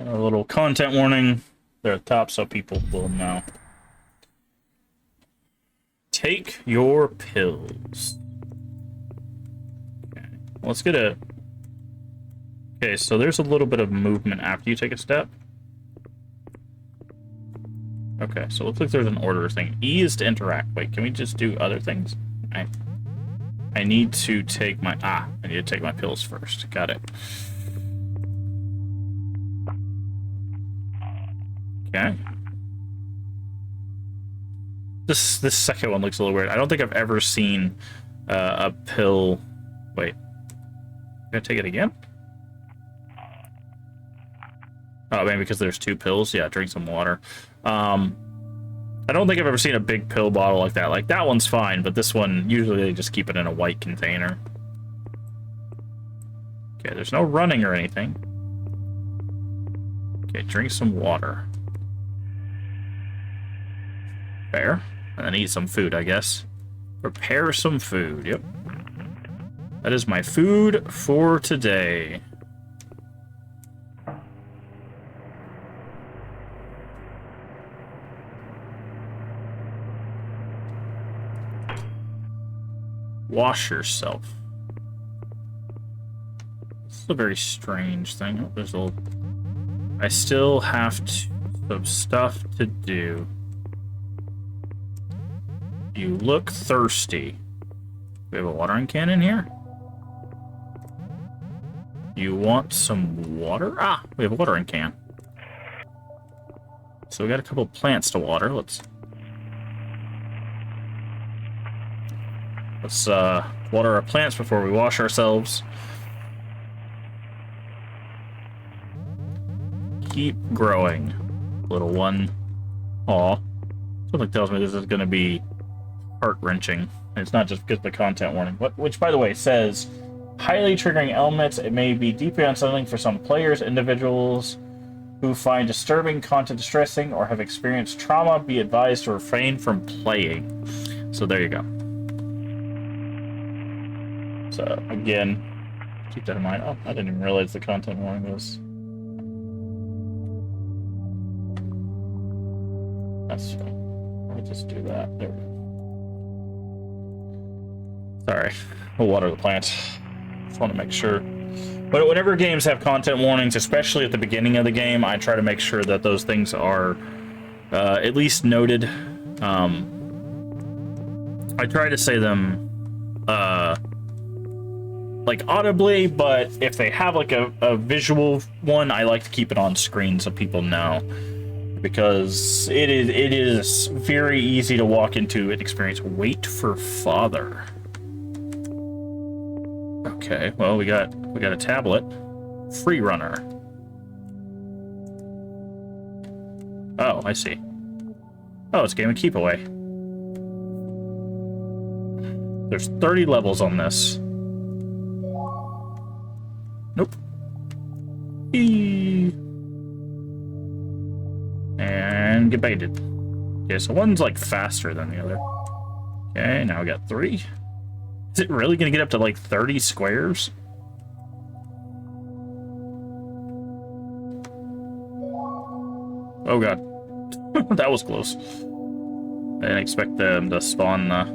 A little content warning there at the top so people will know. Take your pills. Okay, let's get a... Okay, so there's a little bit of movement after you take a step. Okay, so it looks like there's an order thing. E is to interact. Wait, can we just do other things? I need to take my... I need to take my pills first. Got it. Okay. This second one looks a little weird. I don't think I've ever seen a pill... Wait. Can I take it again? Oh, maybe because there's 2 pills? Yeah, drink some water. I don't think I've ever seen a big pill bottle like that. Like, that one's fine, but this one, usually they just keep it in a white container. Okay, there's no running or anything. Okay, drink some water. Fair. And then eat some food, I guess. Prepare some food, yep. That is my food for today. Wash yourself. This is a very strange thing. Oh, there's a little... I still have some stuff to do. You look thirsty. We have a watering can in here? You want some water? Ah, we have a watering can. So we got a couple plants to water. Let's water our plants before we wash ourselves. Keep growing, little one. Aw. Something tells me this is going to be heart-wrenching. It's not just because of the content warning. Which, by the way, says, highly triggering elements. It may be deeply unsettling for some players, individuals who find disturbing content distressing or have experienced trauma. Be advised to refrain from playing. So there you go. So, again, keep that in mind. Oh, I didn't even realize the content warning was... That's fine. Let me just do that. There we go. Sorry. We'll water the plants. Just want to make sure. But whenever games have content warnings, especially at the beginning of the game, I try to make sure that those things are at least noted. I try to say them... like audibly, but if they have like a visual one, I like to keep it on screen so people know, because it is very easy to walk into an experience. Wait for father. Okay, well we got a tablet. Free runner. Oh, I see. Oh, it's Game and Keep Away. There's 30 levels on this. Nope. And get baited. Okay, so one's like faster than the other. Okay, now we got 3. Is it really gonna get up to like 30 squares? Oh god. That was close. I didn't expect them to spawn the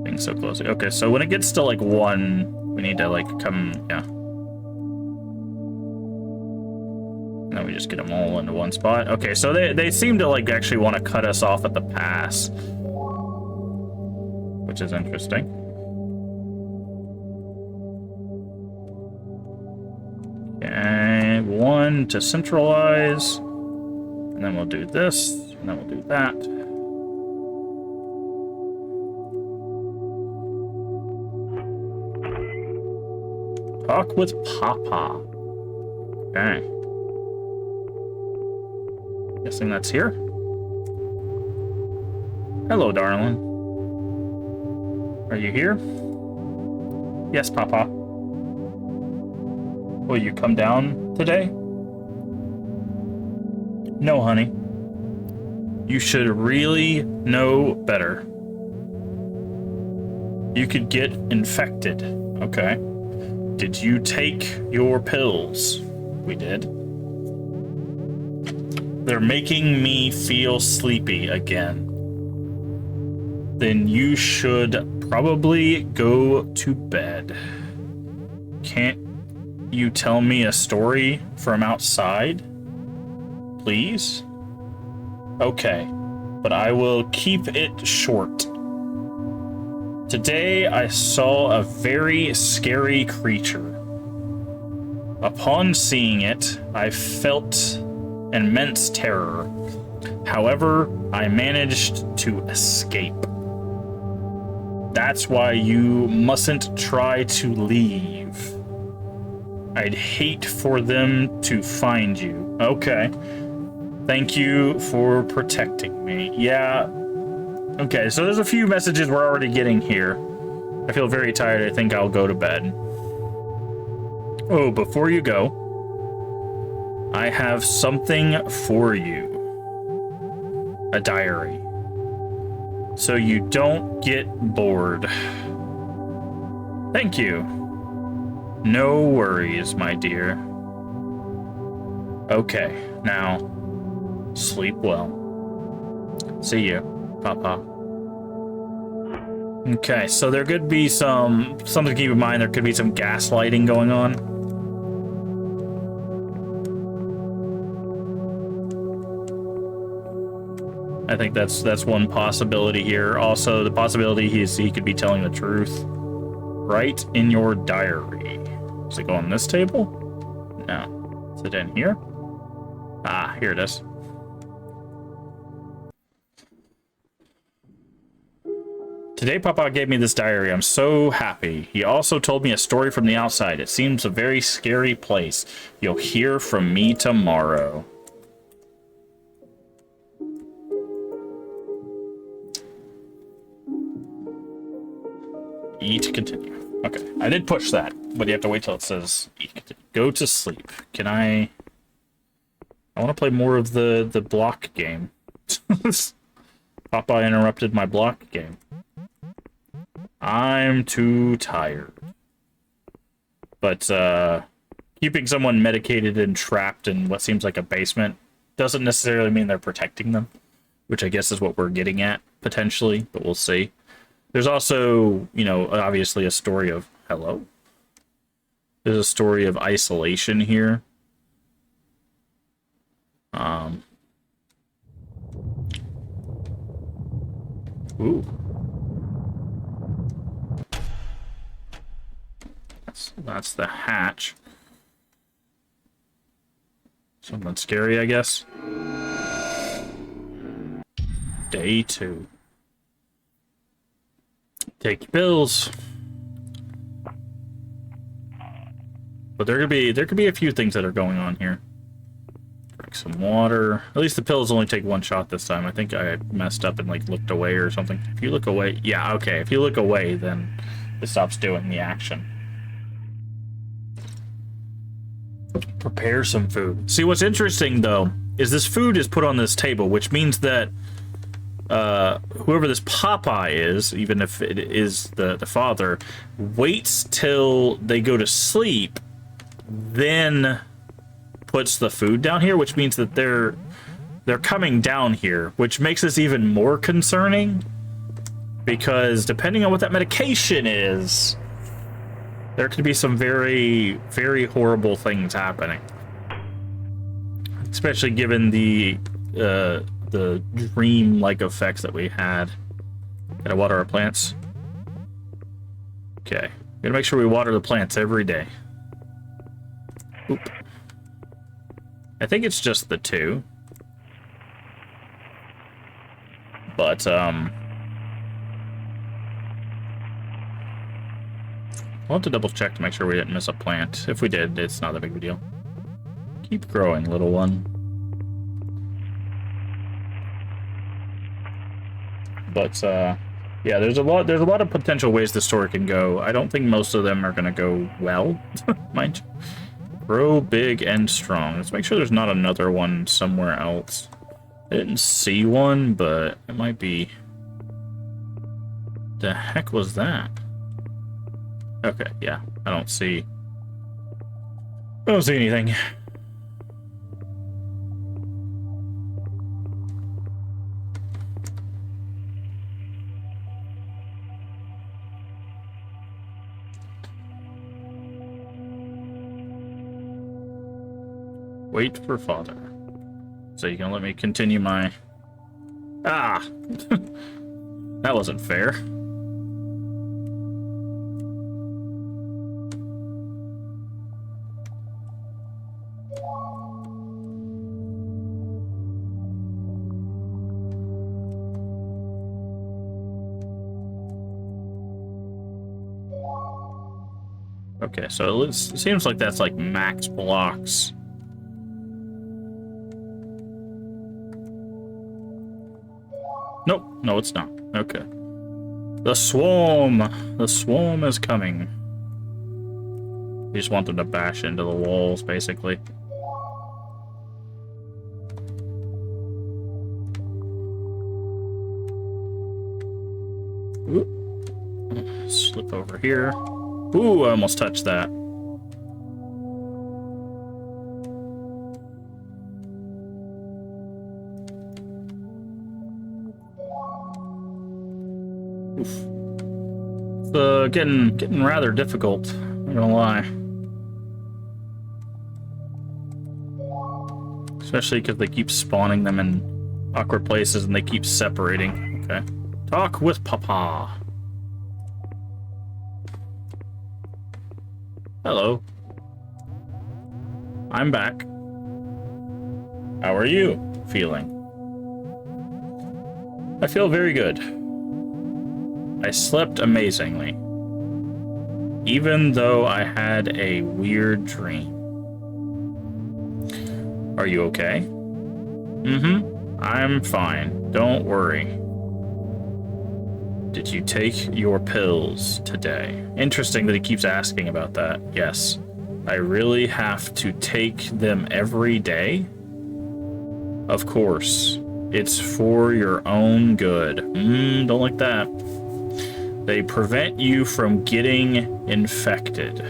thing so closely. Okay, so when it gets to like 1, we need to like come, yeah. And then we just get them all into one spot. Okay, so they seem to like actually want to cut us off at the pass, which is interesting. Okay, 1 to centralize, and then we'll do this, and then we'll do that. Talk with Papa. Okay. Guessing that's here. Hello, darling. Are you here? Yes, Papa. Will you come down today? No, honey. You should really know better. You could get infected. Okay. Did you take your pills? We did. they're making me feel sleepy again. Then you should probably go to bed. Can't you tell me a story from outside? Please? Okay, but I will keep it short. Today I saw a very scary creature. Upon seeing it, I felt immense terror. However, I managed to escape. That's why you mustn't try to leave. I'd hate for them to find you. Okay. Thank you for protecting me. Yeah. Okay, so there's a few messages we're already getting here. I feel very tired. I think I'll go to bed. Oh, before you go, I have something for you. A diary. So you don't get bored. Thank you. No worries, my dear. Okay, now, sleep well. See you, Papa. Okay, so there could be something to keep in mind. There could be some gaslighting going on. I think that's one possibility here. Also, the possibility he could be telling the truth. Write in your diary. Does it go on this table? No. Is it in here? Ah, here it is. Today, Papa gave me this diary. I'm so happy. He also told me a story from the outside. It seems a very scary place. You'll hear from me tomorrow. Eat, continue. Okay, I did push that, but you have to wait till it says eat, continue. Go to sleep. Can I want to play more of the block game. Papa interrupted my block game. I'm too tired. But keeping someone medicated and trapped in what seems like a basement doesn't necessarily mean they're protecting them, which I guess is what we're getting at, potentially, but we'll see. There's also, you know, obviously a story of... Hello? There's a story of isolation here. Ooh. That's the hatch. Something scary, I guess. Day 2. Take your pills. But there could be a few things that are going on here. Drink some water. At least the pills only take one shot this time. I think I messed up and like looked away or something. If you look away, yeah, okay. If you look away, then it stops doing the action. Prepare some food. See, what's interesting though is this food is put on this table, which means that whoever this Popeye is, even if it is the father, waits till they go to sleep, then puts the food down here, which means that they're coming down here, which makes this even more concerning, because depending on what that medication is, there could be some very, very horrible things happening. Especially given the dream-like effects that we had. Gotta water our plants. Okay. Gotta make sure we water the plants every day. Oop. I think it's just the 2. But, I'll have to double check to make sure we didn't miss a plant. If we did, it's not a big deal. Keep growing, little one. But yeah, there's a lot of potential ways the story can go. I don't think most of them are gonna go well, mind you. Grow big and strong. Let's make sure there's not another one somewhere else. I didn't see one, but it might be. The heck was that? Okay, yeah, I don't see anything. Wait for father. So you can let me continue my... Ah! That wasn't fair. Okay, so it seems like that's like max blocks. Nope, no it's not. Okay. The swarm! The swarm is coming. You just want them to bash into the walls, basically. Ooh. Slip over here. Ooh, I almost touched that. Oof. It's getting rather difficult, I'm not gonna lie. Especially because they keep spawning them in awkward places and they keep separating. Okay. Talk with Papa. Hello. I'm back. How are you feeling? I feel very good. I slept amazingly. Even though I had a weird dream. Are you okay? Mm-hmm. I'm fine. Don't worry. Did you take your pills today? Interesting that he keeps asking about that. Yes. I really have to take them every day? Of course. It's for your own good. Don't like that. They prevent you from getting infected.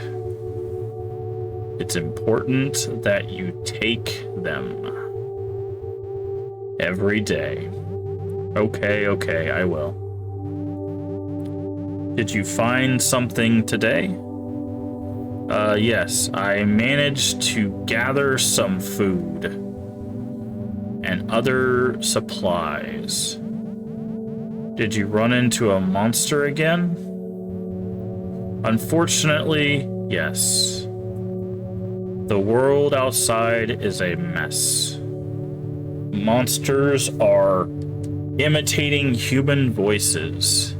It's important that you take them every day. Okay, I will. Did you find something today? Yes, I managed to gather some food and other supplies. Did you run into a monster again? Unfortunately, yes. The world outside is a mess. Monsters are imitating human voices.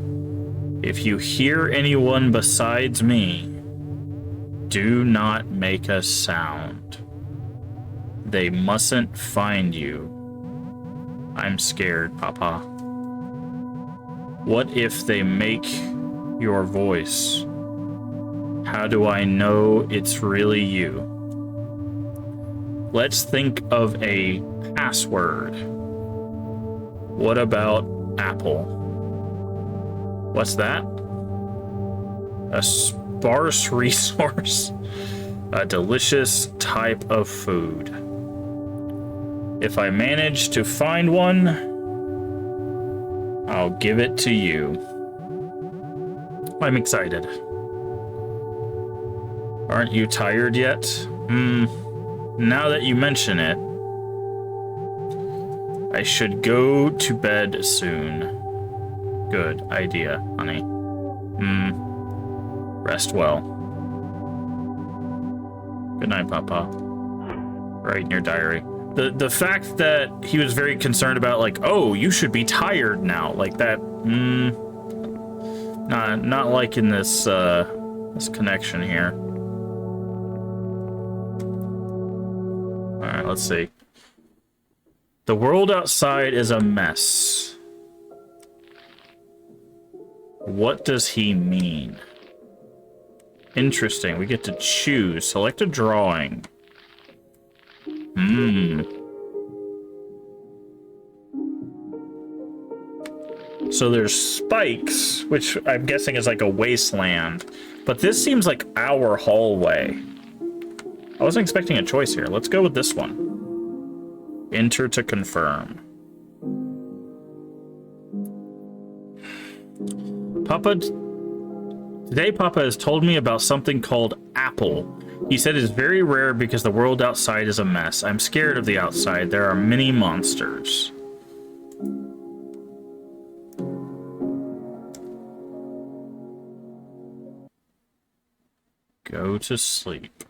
If you hear anyone besides me, do not make a sound. They mustn't find you. I'm scared, Papa. What if they make your voice? How do I know it's really you? Let's think of a password. What about Apple? What's that? A sparse resource. A delicious type of food. If I manage to find one, I'll give it to you. I'm excited. Aren't you tired yet? Now that you mention it, I should go to bed soon. Good idea, honey. Rest well. Good night, Papa. Right in your diary. The fact that he was very concerned about, like, oh, you should be tired now, like that. Not liking this this connection here. All right, let's see. The world outside is a mess. What does he mean? Interesting. We get to choose. Select a drawing. So there's spikes, which I'm guessing is like a wasteland. But this seems like our hallway. I wasn't expecting a choice here. Let's go with this one. Enter to confirm. Today Papa has told me about something called Apple. He said it's very rare because the world outside is a mess. I'm scared of the outside. There are many monsters. Go to sleep.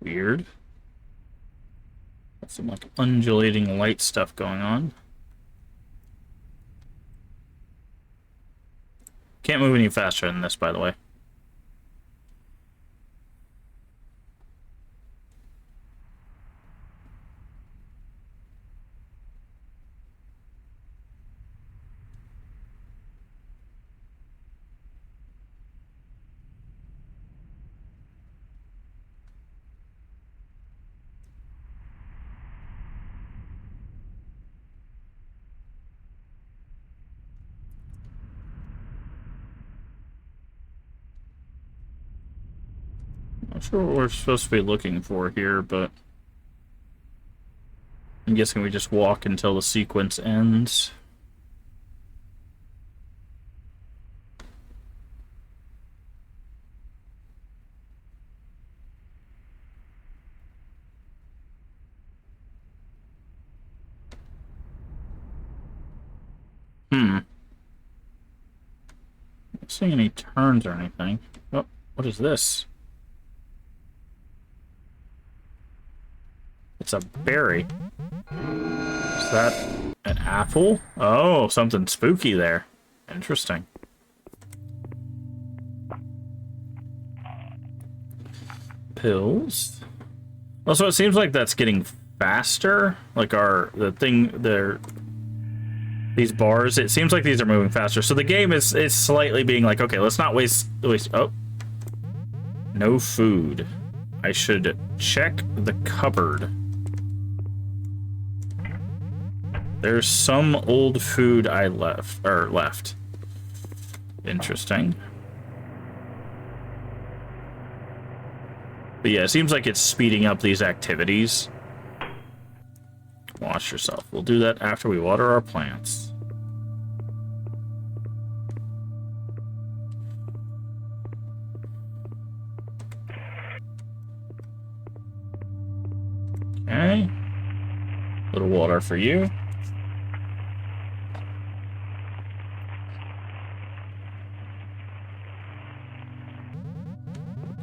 Weird. Got some like undulating light stuff going on. Can't move any faster than this, by the way. Not sure what we're supposed to be looking for here, but I'm guessing we just walk until the sequence ends. Not seeing any turns or anything. Oh, what is this? It's a berry. Is that an apple? Oh, something spooky there. Interesting. Pills. Also, it seems like that's getting faster. Like these bars. It seems like these are moving faster. So the game is slightly being like, okay, let's not waste. Oh, no food. I should check the cupboard. There's some old food I left. Interesting. But yeah, it seems like it's speeding up these activities. Wash yourself. We'll do that after we water our plants. Okay. A little water for you.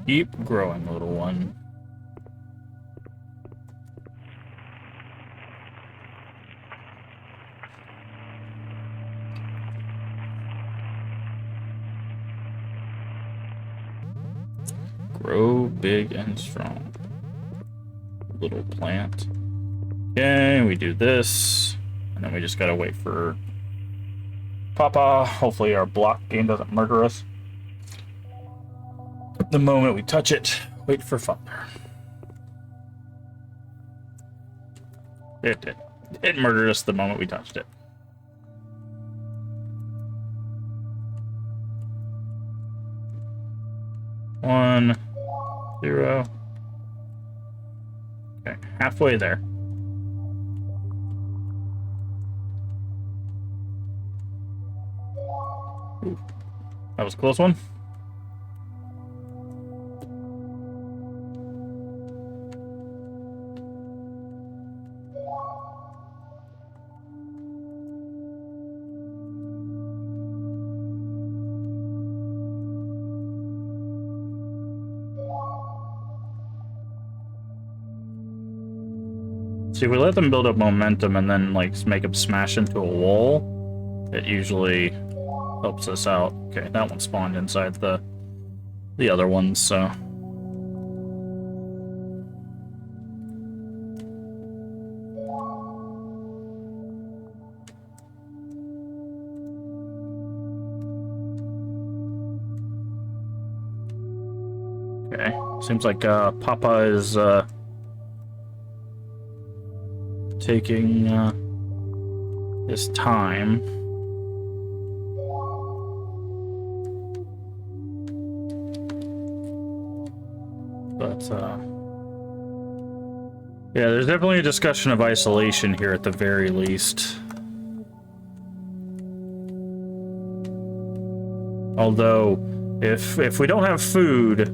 Keep growing, little one. Grow big and strong. Little plant. Okay, we do this. And then we just gotta wait for Papa. Hopefully our block game doesn't murder us. The moment we touch it, wait for Father. It did. It murdered us the moment we touched it. One, 0. Okay, halfway there. Ooh, that was a close one. See, if we let them build up momentum and then, like, make them smash into a wall, it usually helps us out. Okay, that one spawned inside the other ones, so... Okay, seems like Papa is taking his time. But, yeah, there's definitely a discussion of isolation here at the very least. Although, if we don't have food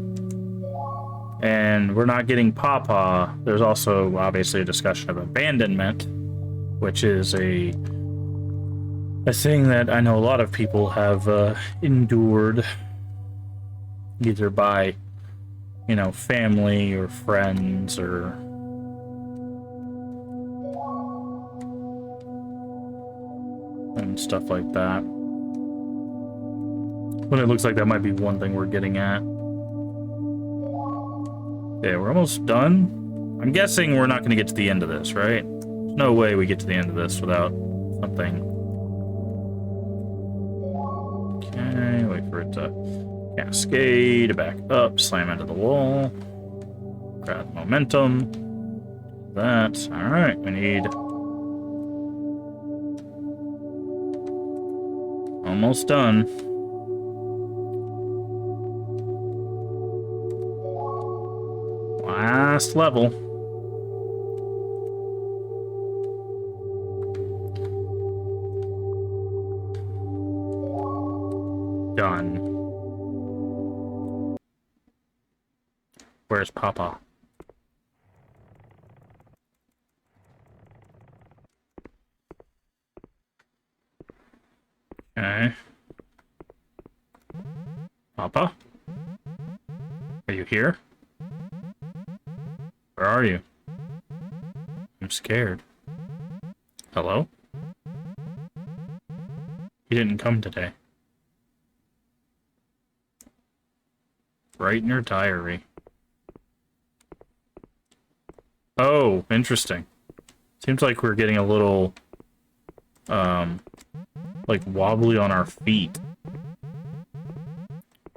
and we're not getting Papa, there's also obviously a discussion of abandonment, which is a thing that I know a lot of people have endured, either by, you know, family or friends or and stuff like that. But it looks like that might be one thing we're getting at. Yeah, we're almost done. I'm guessing we're not going to get to the end of this, right? There's no way we get to the end of this without something. Okay, wait for it to cascade, back up, slam into the wall. Grab momentum. That. Alright, we need... almost done. Last level. Done. Where's Papa? Okay. Papa? Are you here? Where are you? I'm scared. Hello? You didn't come today. Write in your diary. Oh, interesting. Seems like we're getting a little, like wobbly on our feet.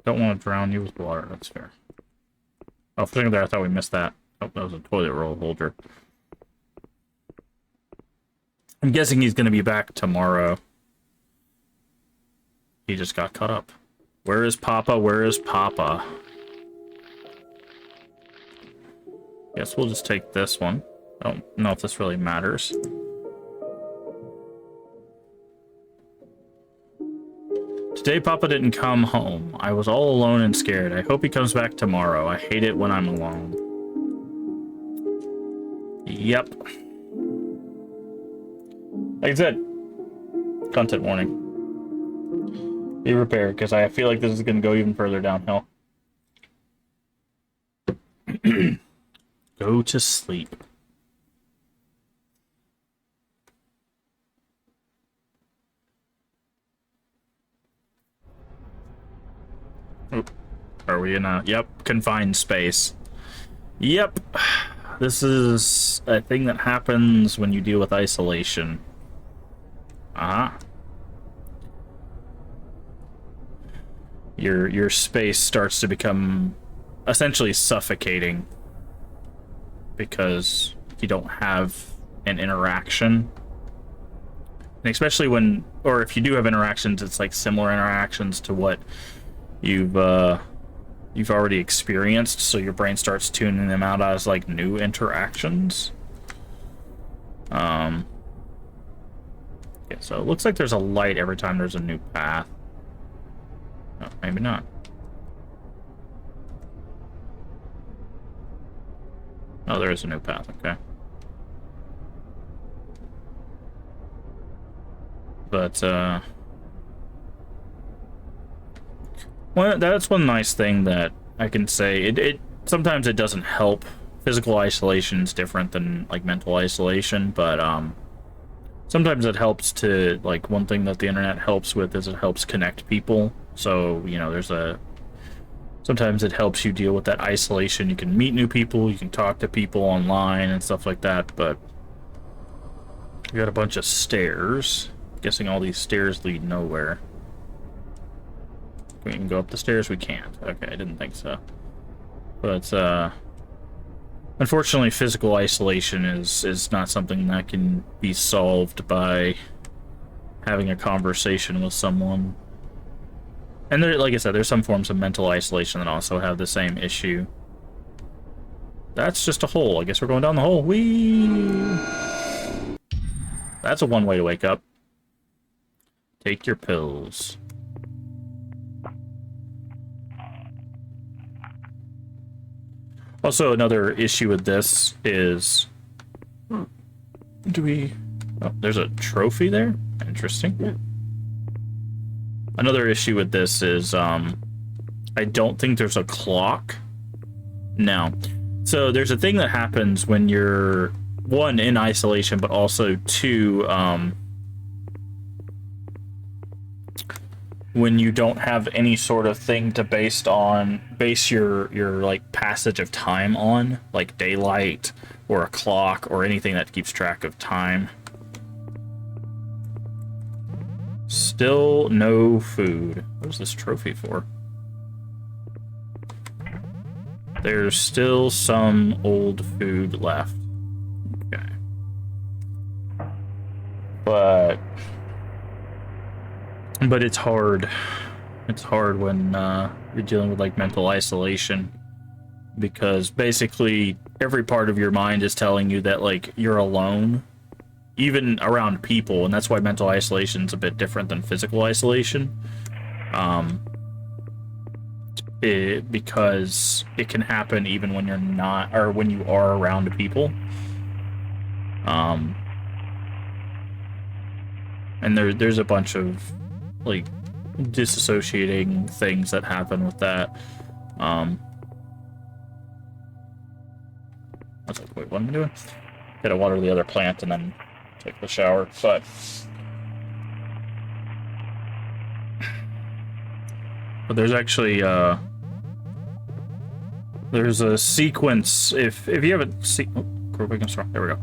Don't want to drown you with water, that's fair. Oh, for a second there, I thought we missed that. Oh, that was a toilet roll holder. I'm guessing he's going to be back tomorrow. He just got caught up. Where is Papa? Where is Papa? Guess we'll just take this one. I don't know if this really matters. Today Papa didn't come home. I was all alone and scared. I hope he comes back tomorrow. I hate it when I'm alone. Yep. Like I said, content warning. Be prepared, because I feel like this is going to go even further downhill. Go to sleep. Oop. Are we in a... Yep, confined space. Yep. This is a thing that happens when you deal with isolation. Your space starts to become essentially suffocating because you don't have an interaction. And especially when, or if you do have interactions, it's like similar interactions to what you've already experienced, so your brain starts tuning them out as like new interactions. Yeah, so it looks like there's a light every time there's a new path. Oh, maybe not. Oh, there is a new path, okay. But, well, that's one nice thing that I can say. It sometimes it doesn't help. Physical isolation is different than, like, mental isolation, but, sometimes it helps to, like, one thing that the internet helps with is it helps connect people. So, you know, sometimes it helps you deal with that isolation. You can meet new people, you can talk to people online and stuff like that, but we got a bunch of stairs. Guessing all these stairs lead nowhere. We can go up the stairs? We can't. Okay, I didn't think so. But, unfortunately, physical isolation is not something that can be solved by having a conversation with someone. And there, like I said, there's some forms of mental isolation that also have the same issue. That's just a hole. I guess we're going down the hole. Whee! That's a one way to wake up. Take your pills. Also, another issue with this is... Do we... Oh, there's a trophy there? Interesting. Another issue with this is, I don't think there's a clock. No. So there's a thing that happens when you're, one, in isolation, but also, two, when you don't have any sort of thing to base your like passage of time on, like daylight or a clock or anything that keeps track of time. Still no food. What was this trophy for? There's still some old food left. Okay. But it's hard. It's hard when you're dealing with like mental isolation, because basically every part of your mind is telling you that like you're alone, even around people, and that's why mental isolation is a bit different than physical isolation. Because it can happen even when you're not, or when you are around people. And there's a bunch of like disassociating things that happen with that. I was like, wait, what am I doing? Gotta water the other plant and then take the shower, but there's actually there's a sequence, if you haven't seen, there we go.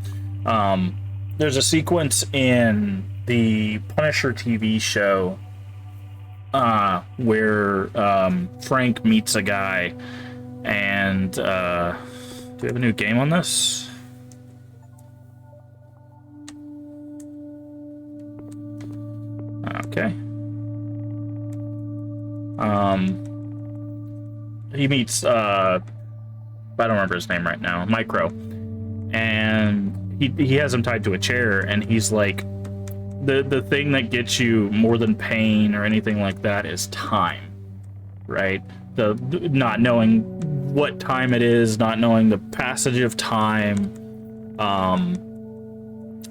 There's a sequence in the Punisher TV show where Frank meets a guy, and do we have a new game on this? Okay. He meets I don't remember his name right now, Micro, and he has him tied to a chair, and he's like, the thing that gets you more than pain or anything like that is time, right? The not knowing what time it is, not knowing the passage of time,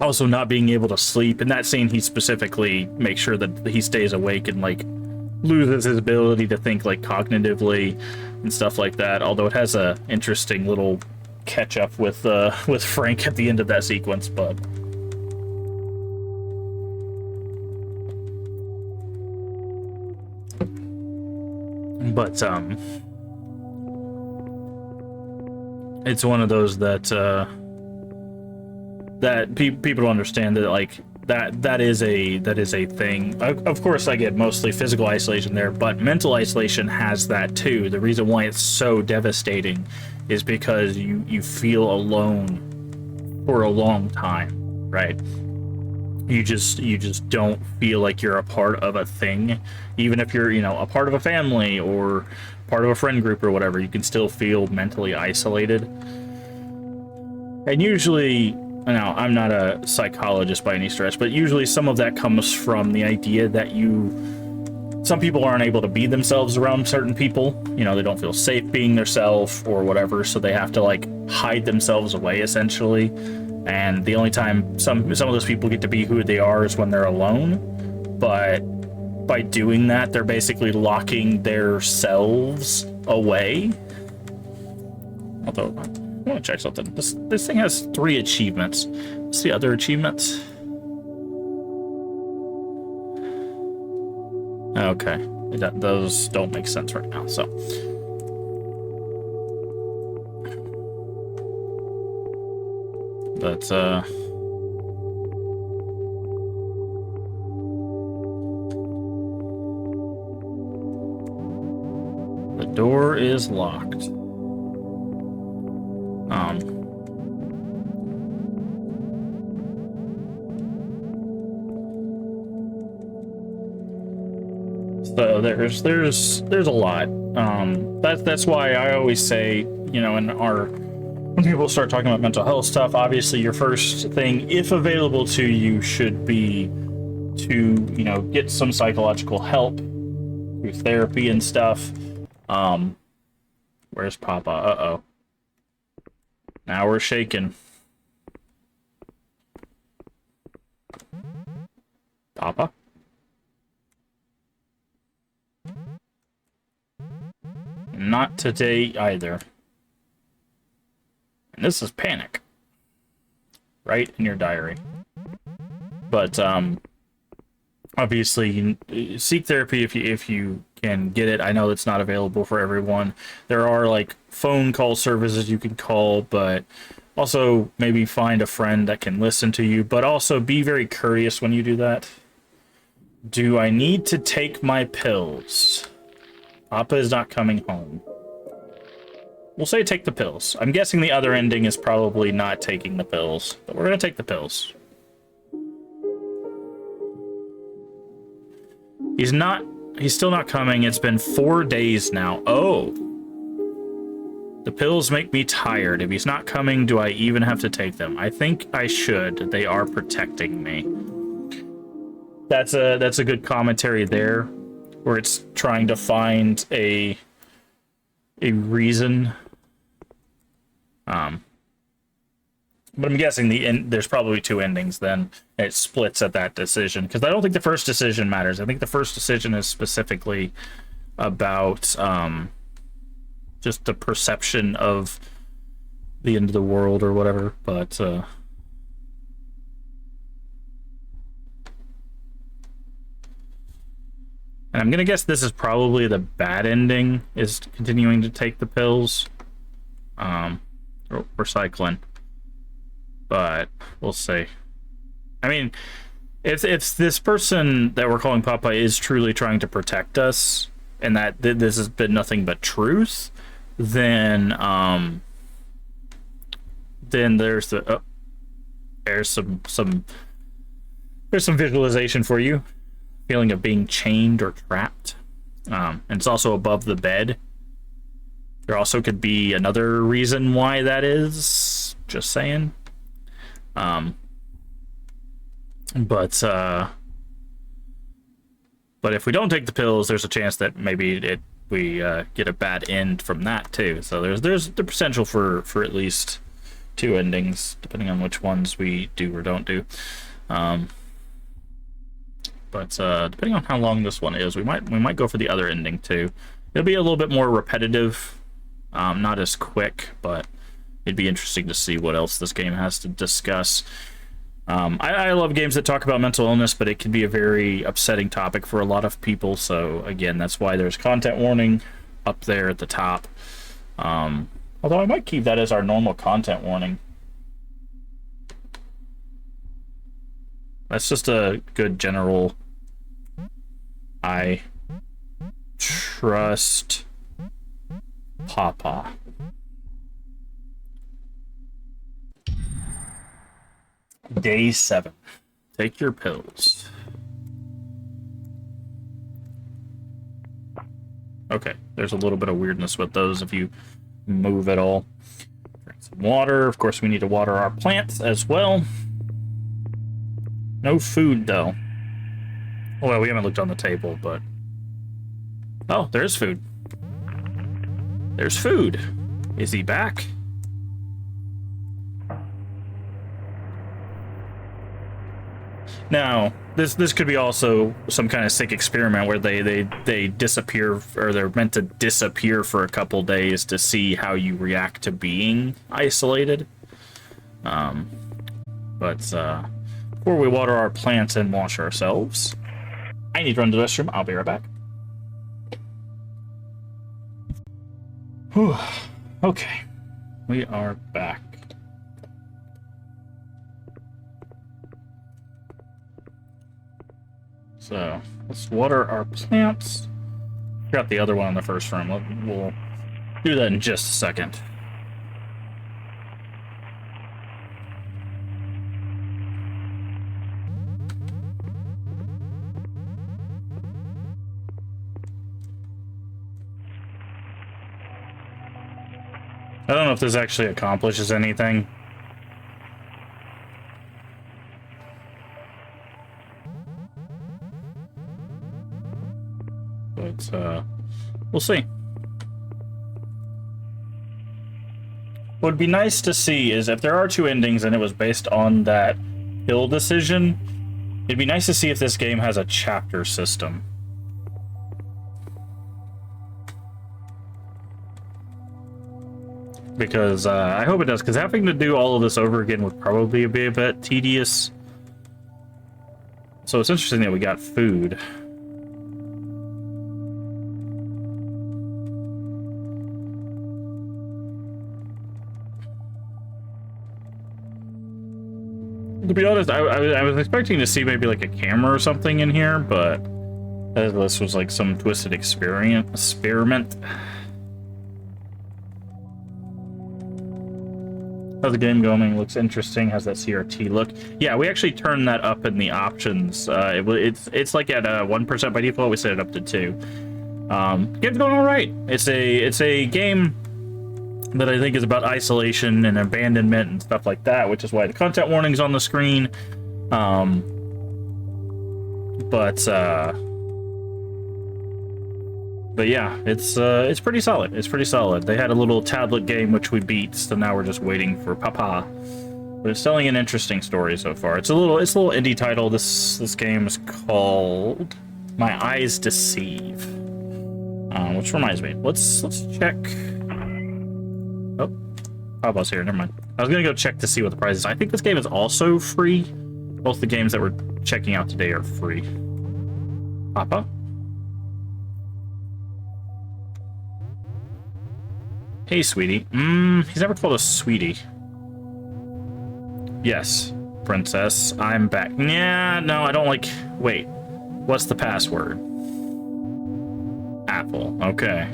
also not being able to sleep. In that scene, he specifically makes sure that he stays awake and like loses his ability to think like cognitively and stuff like that. Although it has a interesting little catch up with Frank at the end of that sequence, but it's one of those that people don't understand, that like that is a thing. Of course, I get mostly physical isolation there, but mental isolation has that too. The reason why it's so devastating is because you feel alone for a long time, right? You just don't feel like you're a part of a thing. Even if you're, a part of a family or part of a friend group or whatever, you can still feel mentally isolated. And usually, now, I'm not a psychologist by any stretch, but usually some of that comes from the idea that some people aren't able to be themselves around certain people. They don't feel safe being themselves or whatever, so they have to like hide themselves away essentially. And the only time some of those people get to be who they are is when they're alone. But by doing that, they're basically locking their selves away. Although, I want to check something. This thing has 3 achievements. What's the other achievements? Okay, those don't make sense right now. So, but the door is locked. So there's a lot. That's why I always say, in our when people start talking about mental health stuff, obviously your first thing, if available to you, should be to, you know, get some psychological help through therapy and stuff. Where's Papa? Uh-oh. Now we're shaking. Papa? Not today either. And this is panic. Right in your diary. But, obviously, seek therapy if you can get it. I know it's not available for everyone. There are, like, phone call services you can call, but also maybe find a friend that can listen to you. But also be very courteous when you do that. Do I need to take my pills? Papa is not coming home. We'll say take the pills. I'm guessing the other ending is probably not taking the pills, but we're going to take the pills. He's still not coming. It's been 4 days now. Oh. The pills make me tired. If he's not coming, do I even have to take them? I think I should. They are protecting me. That's a good commentary there, where it's trying to find a reason. But I'm guessing there's probably two endings then. It splits at that decision, because I don't think the first decision matters. I think the first decision is specifically about just the perception of the end of the world or whatever. But and I'm gonna guess this is probably the bad ending, is continuing to take the pills, or cycling. But we'll see. I mean, if this person that we're calling Papa is truly trying to protect us, and that this has been nothing but truth, then there's there's some visualization for you, feeling of being chained or trapped, and it's also above the bed. There also could be another reason why that is. Just saying. But if we don't take the pills, there's a chance that maybe we get a bad end from that too. So there's the potential for at least two endings, depending on which ones we do or don't do. But depending on how long this one is, we might go for the other ending too. It'll be a little bit more repetitive, not as quick, but it'd be interesting to see what else this game has to discuss. I love games that talk about mental illness, but it can be a very upsetting topic for a lot of people. So again, that's why there's content warning up there at the top. Although I might keep that as our normal content warning. That's just a good general. I trust Papa. Day 7. Take your pills. Okay, there's a little bit of weirdness with those if you move at all. Drink some water. Of course, we need to water our plants as well. No food, though. Well, we haven't looked on the table, but... Oh, there's food. There's food. Is he back? Now, this could be also some kind of sick experiment where they disappear, or they're meant to disappear for a couple days to see how you react to being isolated. But before we water our plants and wash ourselves, I need to run to the restroom. I'll be right back. Whew. Okay, we are back. So let's water our plants. Got the other one in the first room. We'll do that in just a second. I don't know if this actually accomplishes anything. But, we'll see. What would be nice to see is if there are two endings and it was based on that hill decision, it'd be nice to see if this game has a chapter system. Because I hope it does, because having to do all of this over again would probably be a bit tedious. So it's interesting that we got food. To be honest, I was expecting to see maybe like a camera or something in here, but this was like some twisted experiment. How's the game going? Looks interesting. How's that CRT look? Yeah, we actually turned that up in the options. It's like at 1% by default. We set it up to 2%. Game's going all right. It's a game that I think is about isolation and abandonment and stuff like that, which is why the content warning's on the screen. But yeah, it's pretty solid. It's pretty solid. They had a little tablet game which we beat, so now we're just waiting for Papa. But it's telling an interesting story so far. It's a little indie title. This game is called My Eyes Deceive. Which reminds me, let's check. Oh, Papa's here. Never mind. I was gonna go check to see what the price is. I think this game is also free. Both the games that we're checking out today are free. Papa? Hey, sweetie. He's never called us sweetie. Yes, princess, I'm back. Yeah, no, I don't like... Wait, what's the password? Apple, okay.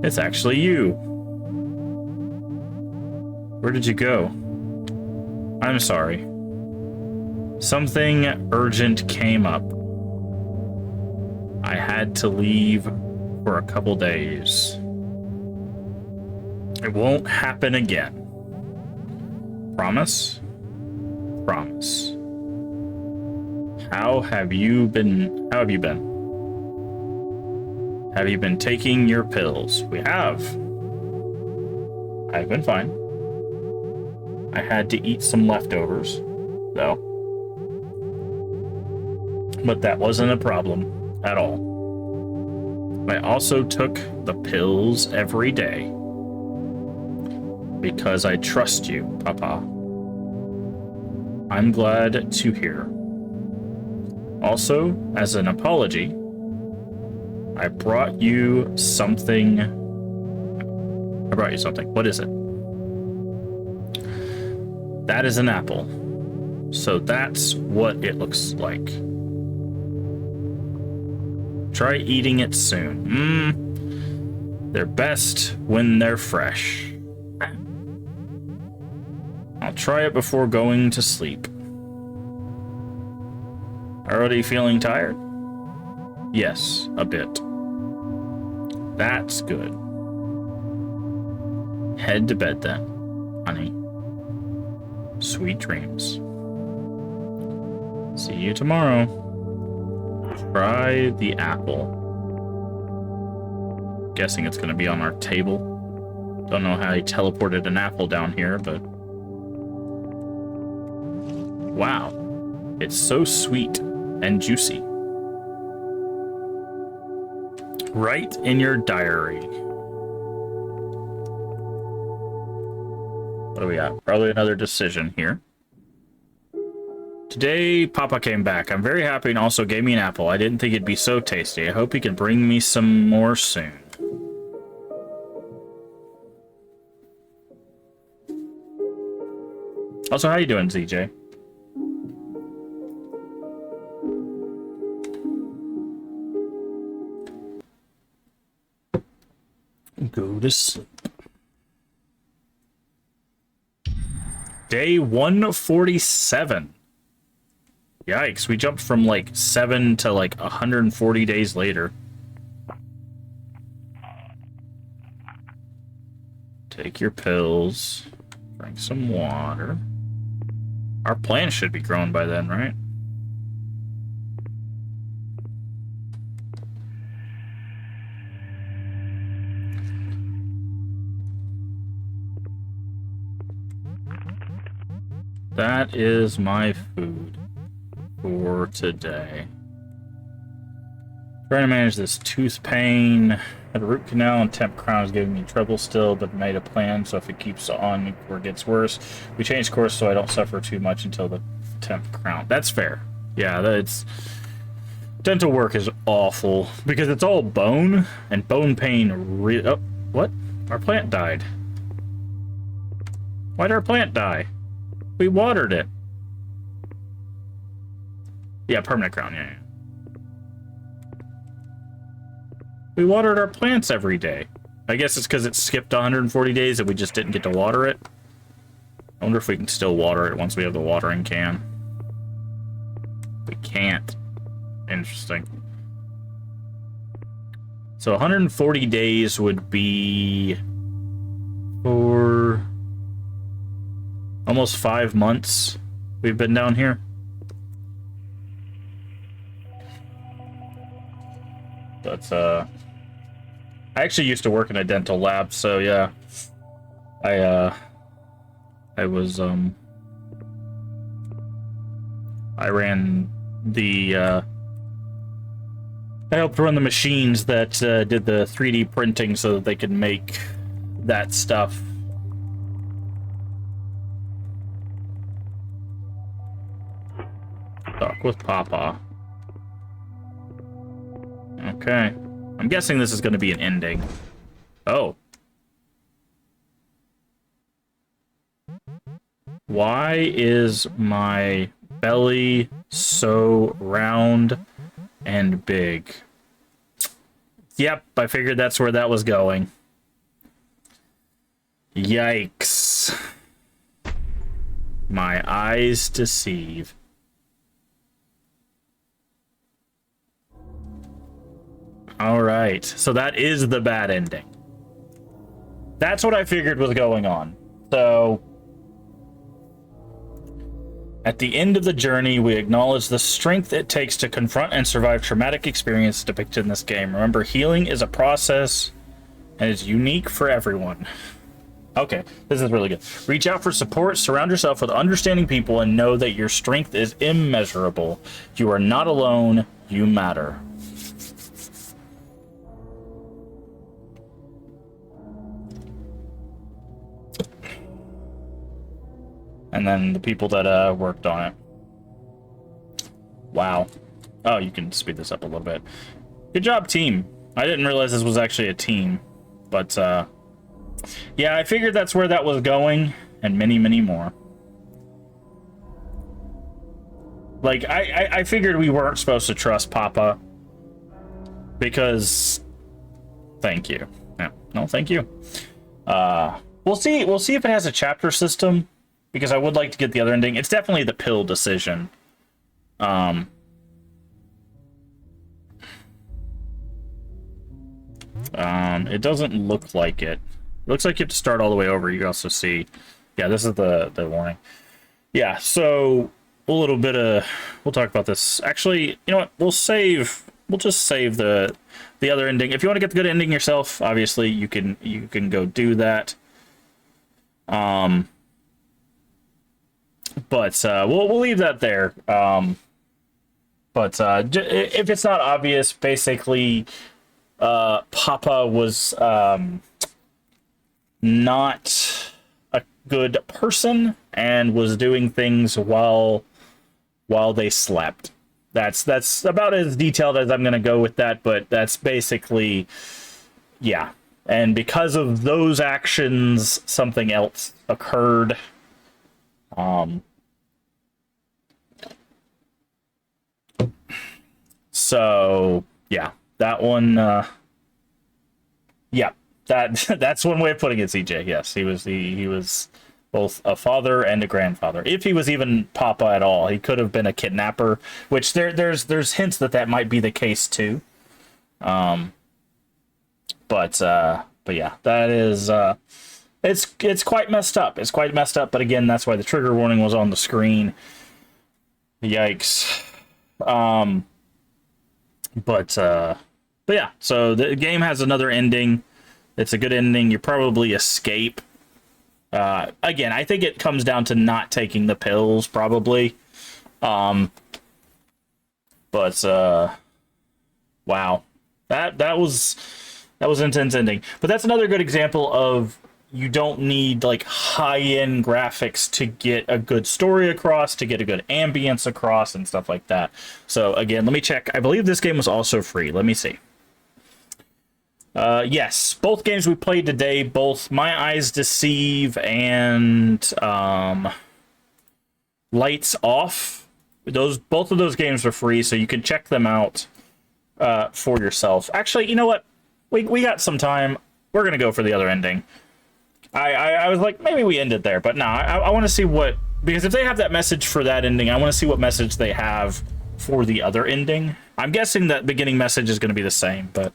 It's actually you. Where did you go? I'm sorry. Something urgent came up. I had to leave for a couple days. It won't happen again. Promise? Promise. How have you been? Have you been taking your pills? We have. I've been fine. I had to eat some leftovers, though. But that wasn't a problem at all. I also took the pills every day. Because I trust you, Papa. I'm glad to hear. Also, as an apology, I brought you something. What is it? That is an apple. So that's what it looks like. Try eating it soon. They're best when they're fresh. I'll try it before going to sleep. Already feeling tired? Yes, a bit. That's good. Head to bed then, honey. Sweet dreams. See you tomorrow. Try the apple. Guessing it's gonna be on our table. Don't know how he teleported an apple down here, but... Wow. It's so sweet and juicy. Write in your diary. What do we got? Probably another decision here. Today, Papa came back. I'm very happy and also gave me an apple. I didn't think it'd be so tasty. I hope he can bring me some more soon. Also, how you doing, ZJ? Go to sleep. Day 147. Yikes, we jumped from like 7 to like 140 days later. Take your pills. Drink some water. Our plants should be grown by then, right? That is my food for today. Trying to manage this tooth pain. Had a root canal and temp crown is giving me trouble still, but made a plan so if it keeps on or gets worse, we change course so I don't suffer too much until the temp crown. That's fair. Yeah, that's... Dental work is awful because it's all bone, and bone pain oh, what? Our plant died. Why'd our plant die? We watered it. Yeah, permanent crown, yeah. We watered our plants every day. I guess it's because it skipped 140 days and we just didn't get to water it. I wonder if we can still water it once we have the watering can. We can't. Interesting. So 140 days would be for almost 5 months we've been down here. That's I actually used to work in a dental lab, so yeah. I was I ran the I helped run the machines that did the 3D printing so that they could make that stuff. Talk with Papa. Okay. I'm guessing this is going to be an ending. Oh. Why is my belly so round and big? Yep, I figured that's where that was going. Yikes. My eyes deceive. Alright, so that is the bad ending. That's what I figured was going on. So, at the end of the journey, we acknowledge the strength it takes to confront and survive traumatic experience depicted in this game. Remember, healing is a process and is unique for everyone. Okay, this is really good. Reach out for support, surround yourself with understanding people, and know that your strength is immeasurable. You are not alone, you matter. And then the people that worked on it. Wow. Oh, you can speed this up a little bit. Good job, team. I didn't realize this was actually a team. But, yeah, I figured that's where that was going. And many, many more. Like, I figured we weren't supposed to trust Papa. Because... Thank you. No, thank you. We'll see if it has a chapter system. Because I would like to get the other ending. It's definitely the pill decision. It doesn't look like it. It looks like you have to start all the way over. You can also see. Yeah, this is the warning. Yeah, so a little bit of... We'll talk about this. Actually, you know what? We'll just save the other ending. If you want to get the good ending yourself, obviously you can go do that. But we'll leave that there. But if it's not obvious, basically, Papa was not a good person and was doing things while they slept. That's about as detailed as I'm gonna go with that. But that's basically, yeah. And because of those actions, something else occurred. So yeah, that one, yeah, that's one way of putting it, CJ. Yes, he was both a father and a grandfather. If he was even Papa at all, he could have been a kidnapper, which there's hints that might be the case too. But yeah, that is it's quite messed up. It's quite messed up, but again, that's why the trigger warning was on the screen. Yikes. But yeah, so the game has another ending. It's a good ending. You probably escape. Again, I think it comes down to not taking the pills, probably. But wow, that was an intense ending. But that's another good example of you don't need like high-end graphics to get a good story across, to get a good ambience across, and stuff like that. So again, let me check. I believe this game was also free. Let me see. Yes, both games we played today, both My Eyes Deceive and Lights Off. Both of those games are free, so you can check them out for yourself. Actually, you know what? We got some time. We're gonna go for the other ending. I was like, maybe we end it there, but no, I want to see what, because if they have that message for that ending, I want to see what message they have for the other ending. I'm guessing that beginning message is going to be the same, but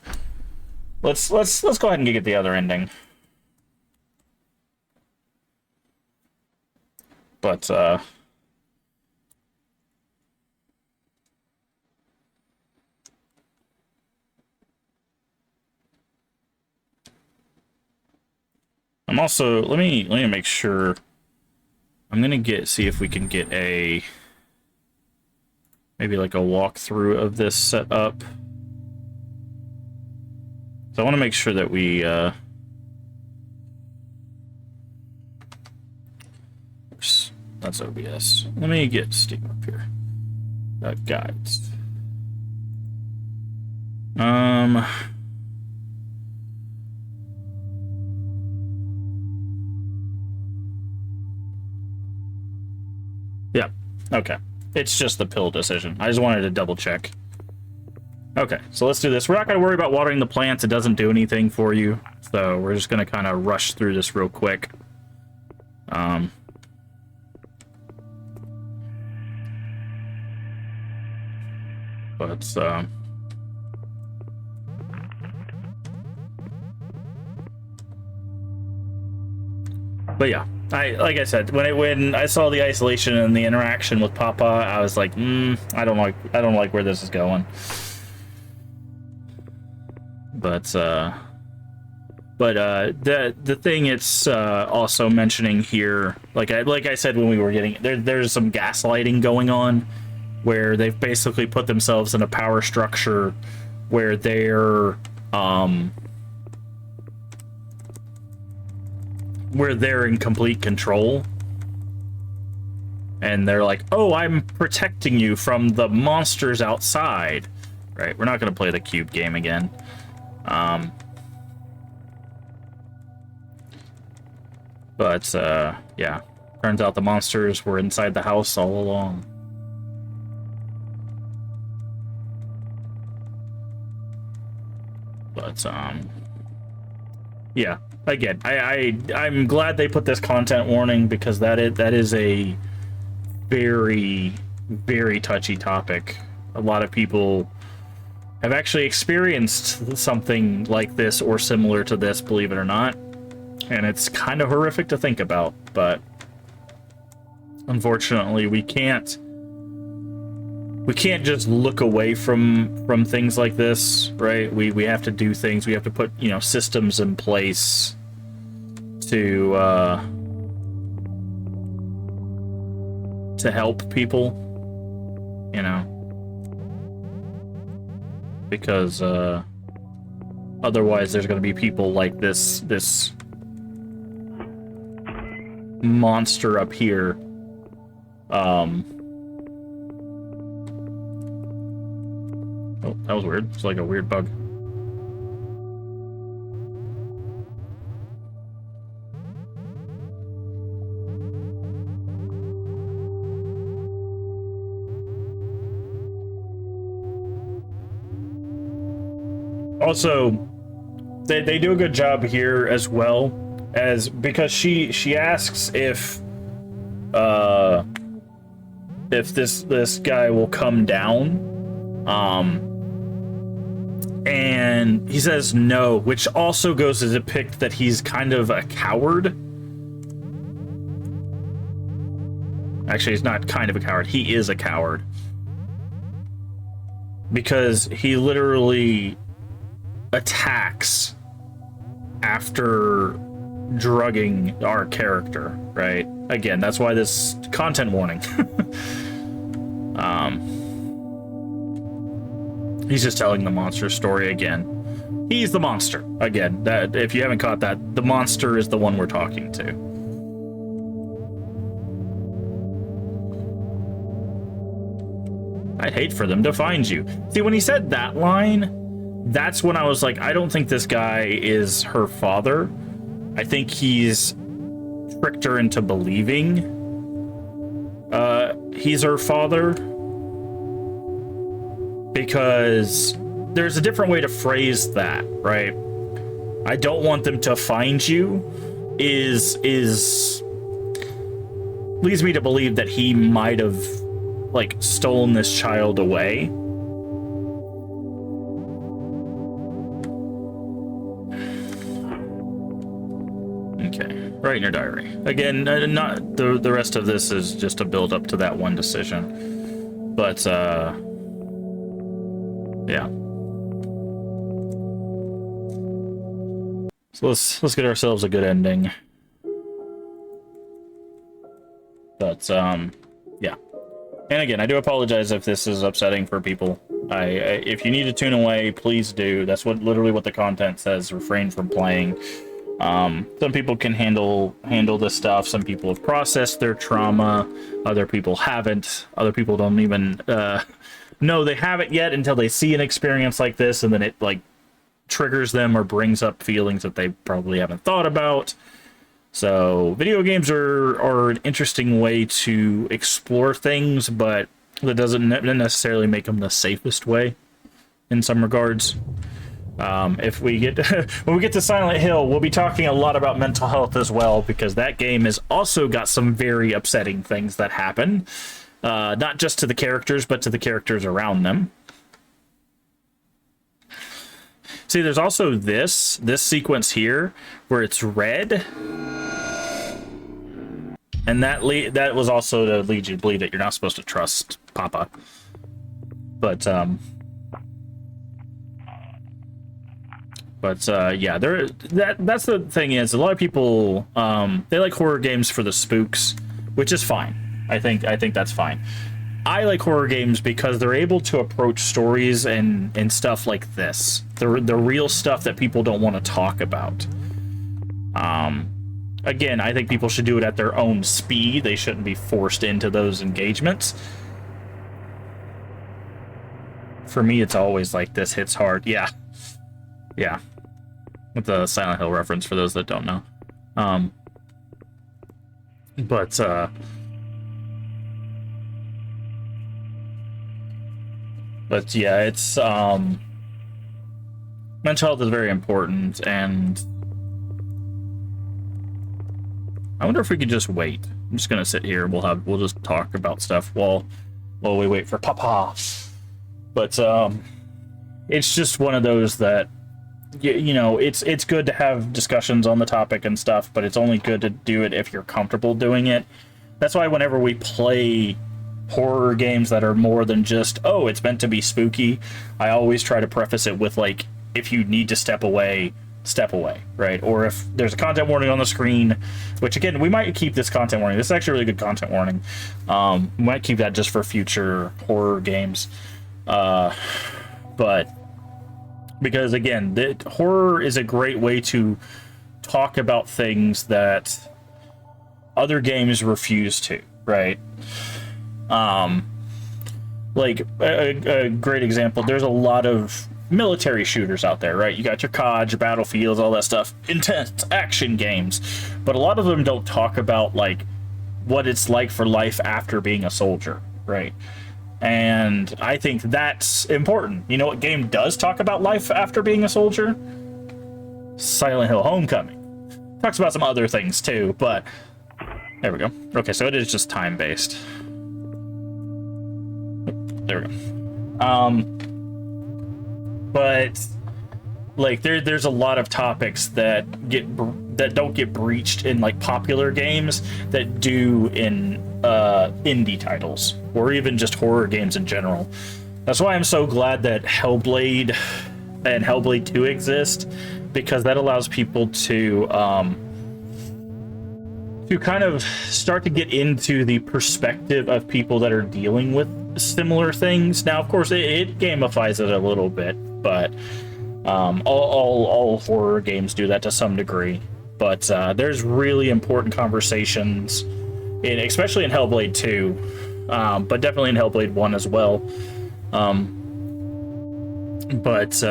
let's go ahead and get the other ending. But I'm also, let me make sure. I'm gonna see if we can get maybe like a walkthrough of this setup. So I want to make sure that we that's OBS. Let me get Steam up here. Guides. Yeah, okay. It's just the pill decision. I just wanted to double check. Okay, so let's do this. We're not going to worry about watering the plants. It doesn't do anything for you. So we're just going to kind of rush through this real quick. But yeah, like I said, when I saw the isolation and the interaction with Papa, I was like, I don't like where this is going. But the thing it's also mentioning here, like I said when we were getting there's some gaslighting going on, where they've basically put themselves in a power structure where they're in complete control, and they're like, oh, I'm protecting you from the monsters outside. Right, we're not going to play the cube game again. But yeah, turns out the monsters were inside the house all along. But yeah, again, I'm glad they put this content warning, because that is a very, very touchy topic. A lot of people have actually experienced something like this or similar to this, believe it or not, and it's kind of horrific to think about. But unfortunately, we can't just look away from things like this, right? We have to do things. We have to put, systems in place to help people, because otherwise there's going to be people like this monster up here. Oh, that was weird. It's like a weird bug. Also, they do a good job here as well, because she asks if this guy will come down. And he says no, which also goes to depict that he's kind of a coward. Actually, he's not kind of a coward. He is a coward. Because he literally attacks after drugging our character, right? Again, that's why this content warning. He's just telling the monster story again. He's the monster again. That, if you haven't caught that, the monster is the one we're talking to. I'd hate for them to find you. See, when he said that line, that's when I was like, I don't think this guy is her father. I think he's tricked her into believing he's her father. Because there's a different way to phrase that, right? I don't want them to find you is leads me to believe that he might have like stolen this child away. Okay, write in your diary. Again, not the rest of this is just a build up to that one decision. But yeah. So let's get ourselves a good ending. But yeah. And again, I do apologize if this is upsetting for people. If you need to tune away, please do. That's literally what the content says. Refrain from playing. Some people can handle this stuff. Some people have processed their trauma. Other people haven't. Other people don't even know they haven't yet until they see an experience like this, and then it like triggers them or brings up feelings that they probably haven't thought about. So video games are an interesting way to explore things, but that doesn't necessarily make them the safest way in some regards. If we get when we get to Silent Hill, we'll be talking a lot about mental health as well, because that game has also got some very upsetting things that happen, not just to the characters, but to the characters around them. See, there's also this sequence here where it's red, and that was also to lead you to believe that you're not supposed to trust Papa. But yeah, that's the thing is, a lot of people they like horror games for the spooks, which is fine. I think that's fine. I like horror games because they're able to approach stories and stuff like this, the real stuff that people don't want to talk about. Again, I think people should do it at their own speed. They shouldn't be forced into those engagements. For me, it's always like, this hits hard. Yeah. With the Silent Hill reference for those that don't know. But yeah, it's mental health is very important, and I wonder if we could just wait. I'm just gonna sit here. We'll just talk about stuff while we wait for Papa. But it's just one of those that you know, it's good to have discussions on the topic and stuff, but it's only good to do it if you're comfortable doing it. That's why whenever we play horror games that are more than just, oh, it's meant to be spooky, I always try to preface it with, like, if you need to step away, right? Or if there's a content warning on the screen, which, again, we might keep this content warning. This is actually a really good content warning. We might keep that just for future horror games. But because, again, horror is a great way to talk about things that other games refuse to, right? Like a great example, there's a lot of military shooters out there, right? You got your COD, your Battlefields, all that stuff, intense action games, but a lot of them don't talk about, like, what it's like for life after being a soldier, right? And I think that's important. You know what game does talk about life after being a soldier? Silent Hill Homecoming. Talks about some other things too, but there we go. Okay, so it is just time-based. There we go. But like there's a lot of topics that don't get breached in like popular games that do in indie titles, or even just horror games in general. That's why I'm so glad that Hellblade and Hellblade 2 exist, because that allows people to kind of start to get into the perspective of people that are dealing with similar things. Now, of course, it gamifies it a little bit, but all horror games do that to some degree. But there's really important conversations, especially in Hellblade 2, but definitely in Hellblade 1 as well. But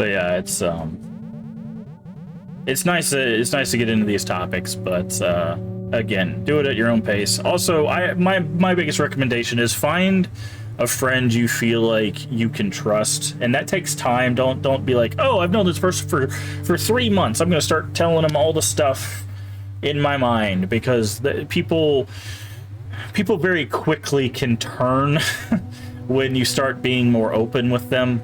yeah, it's nice to get into these topics, but again, do it at your own pace. Also, my biggest recommendation is find a friend you feel like you can trust, and that takes time. Don't be like, oh, I've known this person for 3 months, I'm gonna start telling them all the stuff in my mind, because people very quickly can turn when you start being more open with them.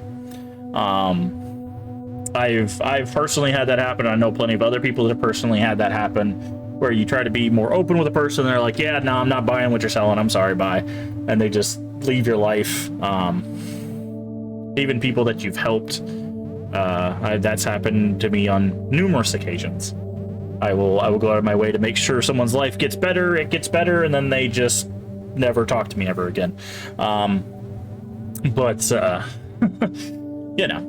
I've personally had that happen. I know plenty of other people that have personally had that happen, where you try to be more open with a person, and they're like, yeah, no, I'm not buying what you're selling, I'm sorry, bye. And they just leave your life. Even people that you've helped, that's happened to me on numerous occasions. I will go out of my way to make sure someone's life gets better, and then they just never talk to me ever again. But you know.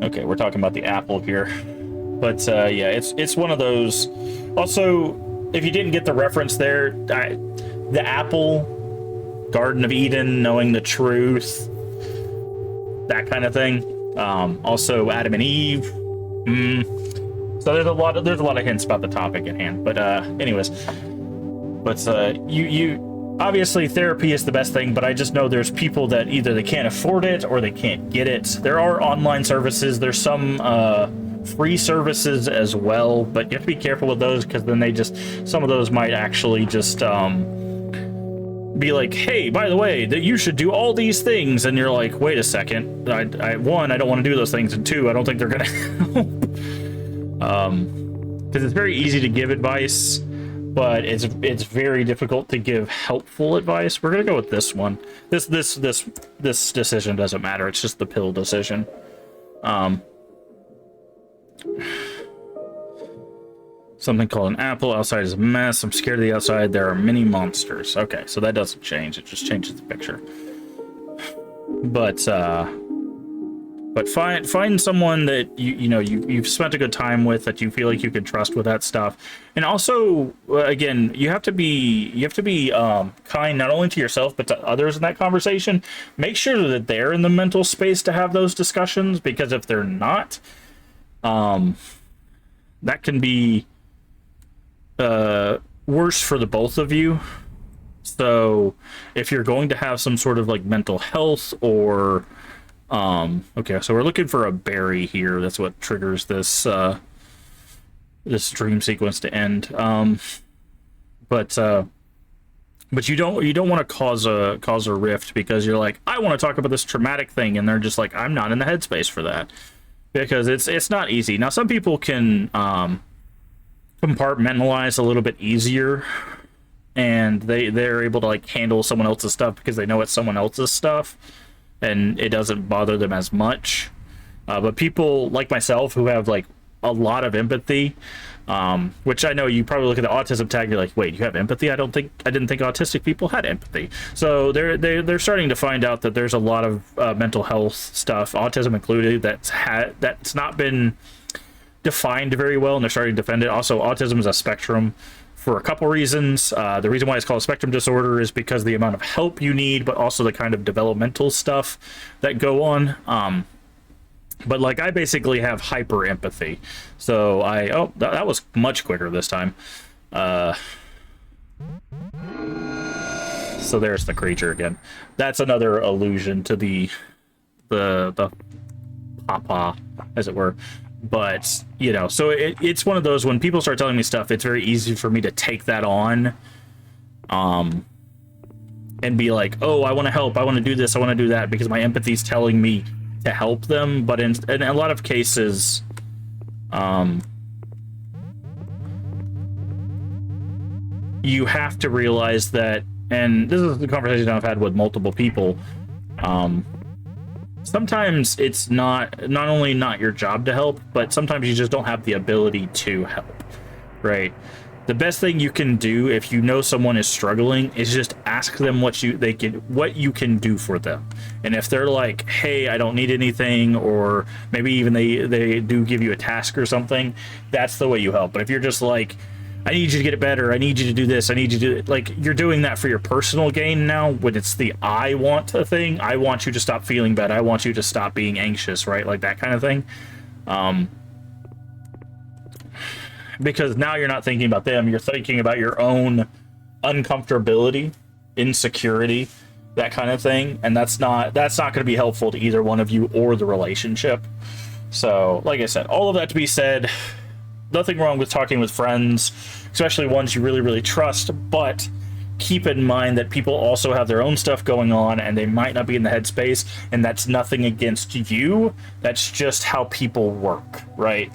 Okay, we're talking about the apple here. But yeah, it's one of those. Also, if you didn't get the reference there, the apple, Garden of Eden, knowing the truth, that kind of thing. Also, Adam and Eve. So there's a lot of hints about the topic at hand. But anyways, you obviously therapy is the best thing, but I just know there's people that either they can't afford it or they can't get it. There are online services. There's some free services as well, but you have to be careful with those, because then some of those might actually just be like, hey, by the way, that you should do all these things, and you're like, wait a second, one, I don't want to do those things, and two, I don't think they're gonna help. Because it's very easy to give advice, but it's very difficult to give helpful advice. We're gonna go with this one. This decision doesn't matter. It's just the pill decision. Something called an apple. Outside is a mess. I'm scared of the outside. There are many monsters. Okay, so that doesn't change. It just changes the picture. But find someone that you've spent a good time with, that you feel like you can trust with that stuff. And also, again, you have to be kind not only to yourself but to others in that conversation. Make sure that they're in the mental space to have those discussions, because if they're not, that can be worse for the both of you. So if you're going to have some sort of like mental health or okay, so we're looking for a berry here. That's what triggers this this dream sequence to end. But you don't want to cause a rift, because you're like, I want to talk about this traumatic thing, and they're just like, I'm not in the headspace for that, because it's not easy. Now, some people can compartmentalize a little bit easier, and they're able to like handle someone else's stuff because they know it's someone else's stuff, and it doesn't bother them as much. But people like myself who have like a lot of empathy, which I know you probably look at the autism tag, you're like, wait, you have empathy? I didn't think autistic people had empathy. So they're starting to find out that there's a lot of mental health stuff, autism included, that's not been defined very well, and they're starting to defend it. Also, autism is a spectrum for a couple reasons. The reason why it's called a spectrum disorder is because of the amount of help you need, but also the kind of developmental stuff that go on. But like, I basically have hyper empathy. So that was much quicker this time. So there's the creature again. That's another allusion to the papa, as it were. But so it's one of those, when people start telling me stuff, it's very easy for me to take that on. and be like, oh, I want to help, I want to do this, I want to do that, because my empathy is telling me to help them. But in a lot of cases, you have to realize that, and this is the conversation I've had with multiple people, sometimes it's not only not your job to help, but sometimes you just don't have the ability to help, right? The best thing you can do if you know someone is struggling is just ask them what you can do for them. And if they're like, hey, I don't need anything, or maybe even they do give you a task or something, that's the way you help. But if you're just like, I need you to get it better, I need you to do this, I need you to do, like, you're doing that for your personal gain now. When it's the I want thing, I want you to stop feeling bad, I want you to stop being anxious, right? Like that kind of thing. Because now you're not thinking about them, you're thinking about your own uncomfortability, insecurity, that kind of thing, and that's not going to be helpful to either one of you or the relationship. So, like I said, all of that to be said, nothing wrong with talking with friends, especially ones you really, really trust, but keep in mind that people also have their own stuff going on, and they might not be in the headspace, and that's nothing against you, that's just how people work, right?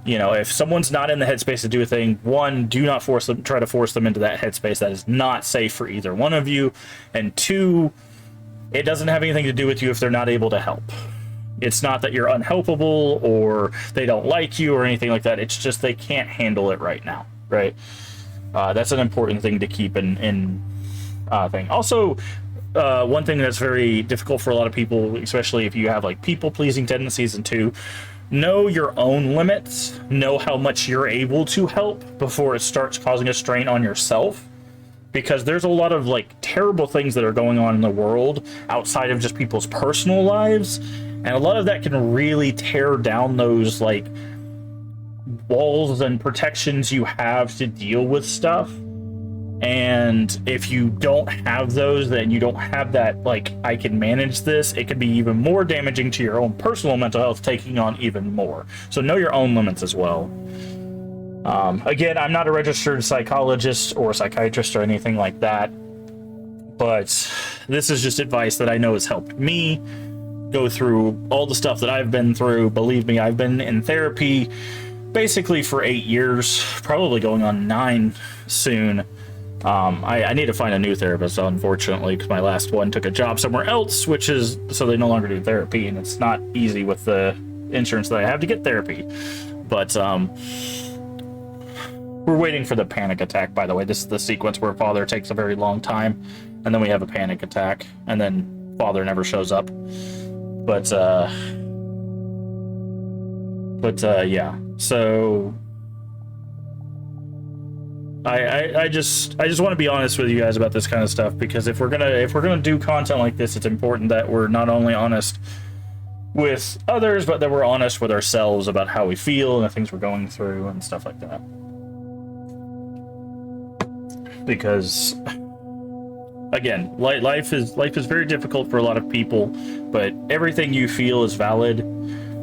You know, if someone's not in the headspace to do a thing, one, do not try to force them into that headspace. That is not safe for either one of you. And two, it doesn't have anything to do with you if they're not able to help. It's not that you're unhelpable or they don't like you or anything like that. It's just they can't handle it right now, right? That's an important thing to keep in thing. Also, one thing that's very difficult for a lot of people, especially if you have like people-pleasing tendencies, and two, know your own limits, know how much you're able to help before it starts causing a strain on yourself, because there's a lot of like terrible things that are going on in the world outside of just people's personal lives, and a lot of that can really tear down those like walls and protections you have to deal with stuff. And if you don't have those, then you don't have that, like, I can manage this, it can be even more damaging to your own personal mental health, taking on even more. So know your own limits as well. Again, I'm not a registered psychologist or psychiatrist or anything like that, but this is just advice that I know has helped me go through all the stuff that I've been through. Believe me, I've been in therapy basically for 8 years, probably going on 9 soon. I need to find a new therapist, unfortunately, because my last one took a job somewhere else, which is, so they no longer do therapy, and it's not easy with the insurance that I have to get therapy. But, we're waiting for the panic attack, by the way. This is the sequence where Father takes a very long time, and then we have a panic attack, and then Father never shows up. But yeah, so I just want to be honest with you guys about this kind of stuff, because if we're gonna do content like this, it's important that we're not only honest with others, but that we're honest with ourselves about how we feel and the things we're going through and stuff like that. Because again, life is very difficult for a lot of people, but everything you feel is valid.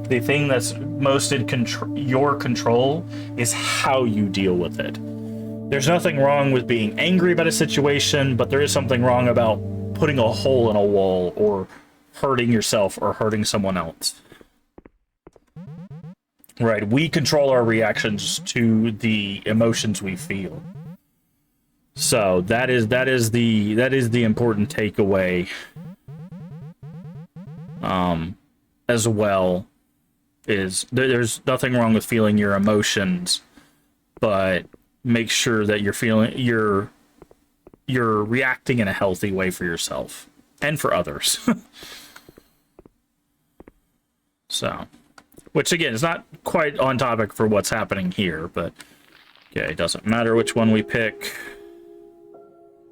The thing that's most in your control is how you deal with it. There's nothing wrong with being angry about a situation, but there is something wrong about putting a hole in a wall or hurting yourself or hurting someone else. Right, we control our reactions to the emotions we feel. So that is the important takeaway. As well, is there's nothing wrong with feeling your emotions, but make sure that you're reacting in a healthy way for yourself and for others. So, which again is not quite on topic for what's happening here, but okay, it doesn't matter which one we pick.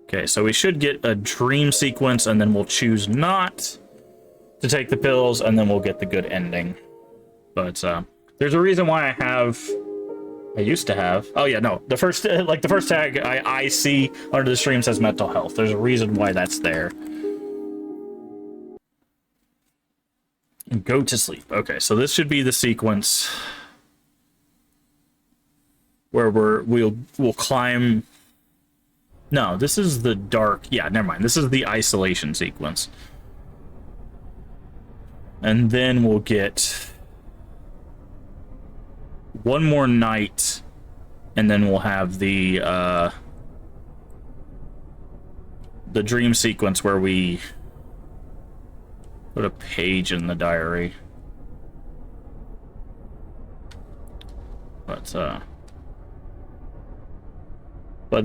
Okay, so we should get a dream sequence, and then we'll choose not to take the pills, and then we'll get the good ending. But there's a reason why I used to have, oh yeah, no, the first tag I see under the stream says mental health. There's a reason why that's there. And go to sleep. Okay, so this should be the sequence where we'll climb No, this is the dark... Yeah, never mind. This is the isolation sequence. And then we'll get one more night, and then we'll have the dream sequence where we put a page in the diary. But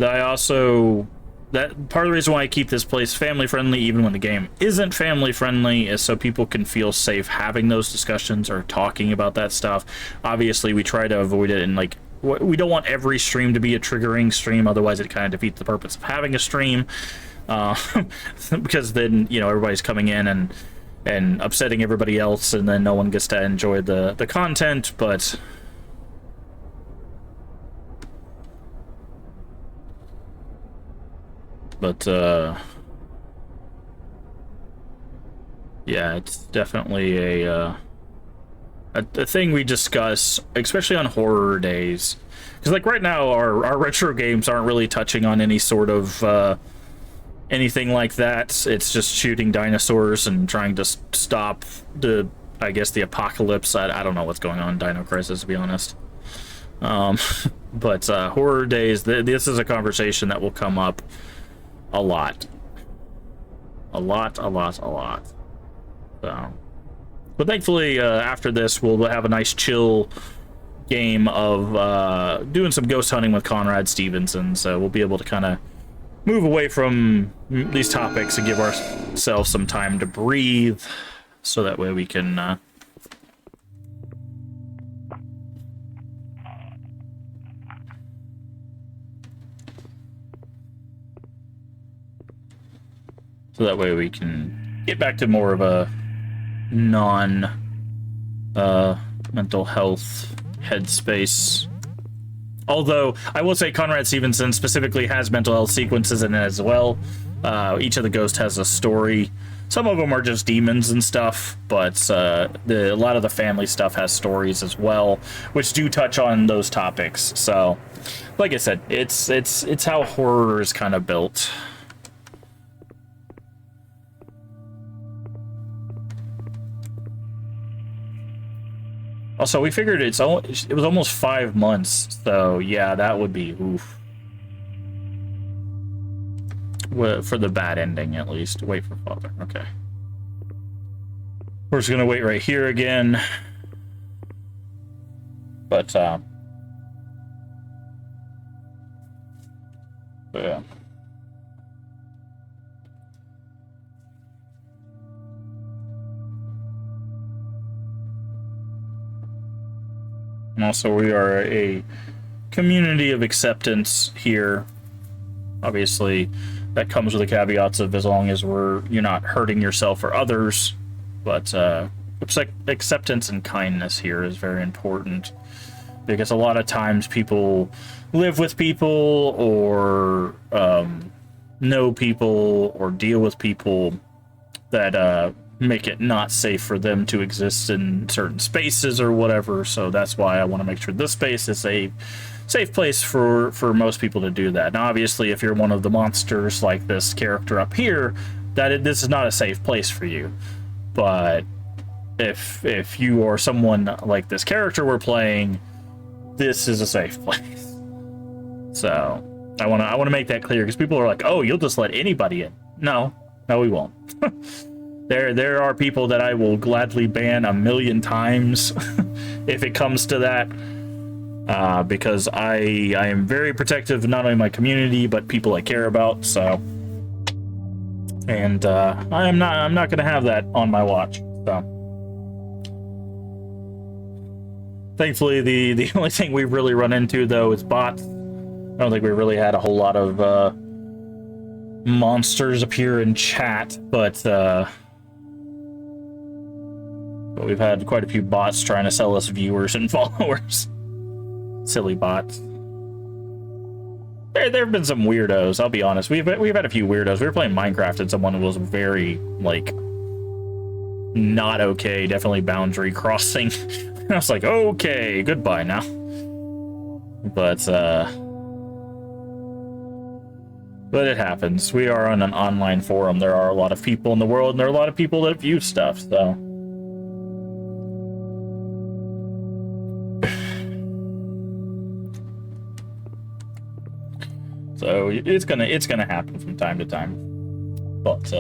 I also... That part of the reason why I keep this place family friendly, even when the game isn't family friendly, is so people can feel safe having those discussions or talking about that stuff. Obviously, we try to avoid it, and like, we don't want every stream to be a triggering stream, otherwise it kind of defeats the purpose of having a stream. Because then, you know, everybody's coming in and upsetting everybody else, and then no one gets to enjoy the content. But yeah, it's definitely a thing we discuss, especially on horror days, because like right now our retro games aren't really touching on any sort of anything like that. It's just shooting dinosaurs and trying to stop the, I guess, the apocalypse. I don't know what's going on in Dino Crisis, to be honest. But horror days, this is a conversation that will come up a lot. A lot. So, but thankfully, after this, we'll have a nice chill game of doing some ghost hunting with Conrad Stevenson, so we'll be able to kind of move away from these topics and give ourselves some time to breathe, so that way we can get back to more of a mental health headspace. Although, I will say Conrad Stevenson specifically has mental health sequences in it as well. Each of the ghosts has a story. Some of them are just demons and stuff, but a lot of the family stuff has stories as well, which do touch on those topics. So, like I said, it's how horror is kind of built. Also, we figured it was almost 5 months, so yeah, that would be oof. For the bad ending, at least. Wait for father. Okay. We're just gonna wait right here again. But yeah. And also, we are a community of acceptance here. Obviously, that comes with the caveats of as long as you're not hurting yourself or others. But acceptance and kindness here is very important, because a lot of times people live with people or know people or deal with people that make it not safe for them to exist in certain spaces or whatever. So that's why I want to make sure this space is a safe place for most people to do that. Now, obviously, if you're one of the monsters like this character up here, this is not a safe place for you. But if you are someone like this character we're playing, this is a safe place. So I want to make that clear, because people are like, "Oh, you'll just let anybody in." No, we won't. There are people that I will gladly ban 1,000,000 times if it comes to that, because I am very protective of not only my community but people I care about. So, and I'm not going to have that on my watch. So, thankfully, the only thing we've really run into though is bots. I don't think we really had a whole lot of monsters appear in chat, but we've had quite a few bots trying to sell us viewers and followers. Silly bots. There have been some weirdos, I'll be honest. We've had a few weirdos. We were playing Minecraft and someone was very, like, not okay, definitely boundary crossing. I was like, okay, goodbye now. But, But it happens. We are on an online forum. There are a lot of people in the world, and there are a lot of people that view stuff, so... So it's gonna happen from time to time. But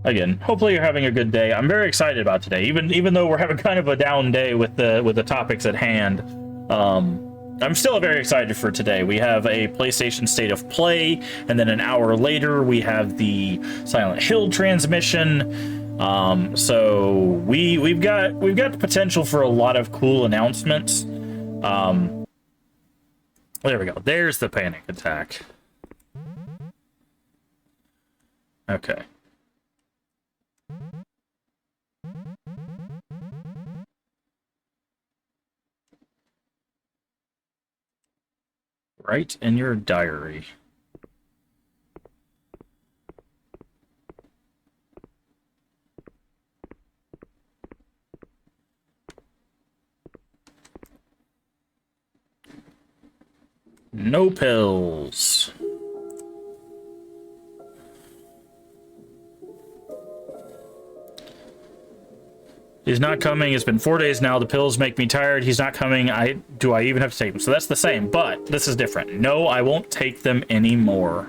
again, hopefully you're having a good day. I'm very excited about today, even though we're having kind of a down day with the topics at hand. I'm still very excited for today. We have a PlayStation State of Play, and then an hour later we have the Silent Hill transmission. So we've got the potential for a lot of cool announcements. There we go. There's the panic attack. Okay. Write in your diary. No pills. He's not coming. It's been 4 days now. The pills make me tired. He's not coming. Do I even have to take them? So that's the same, but this is different. No, I won't take them anymore.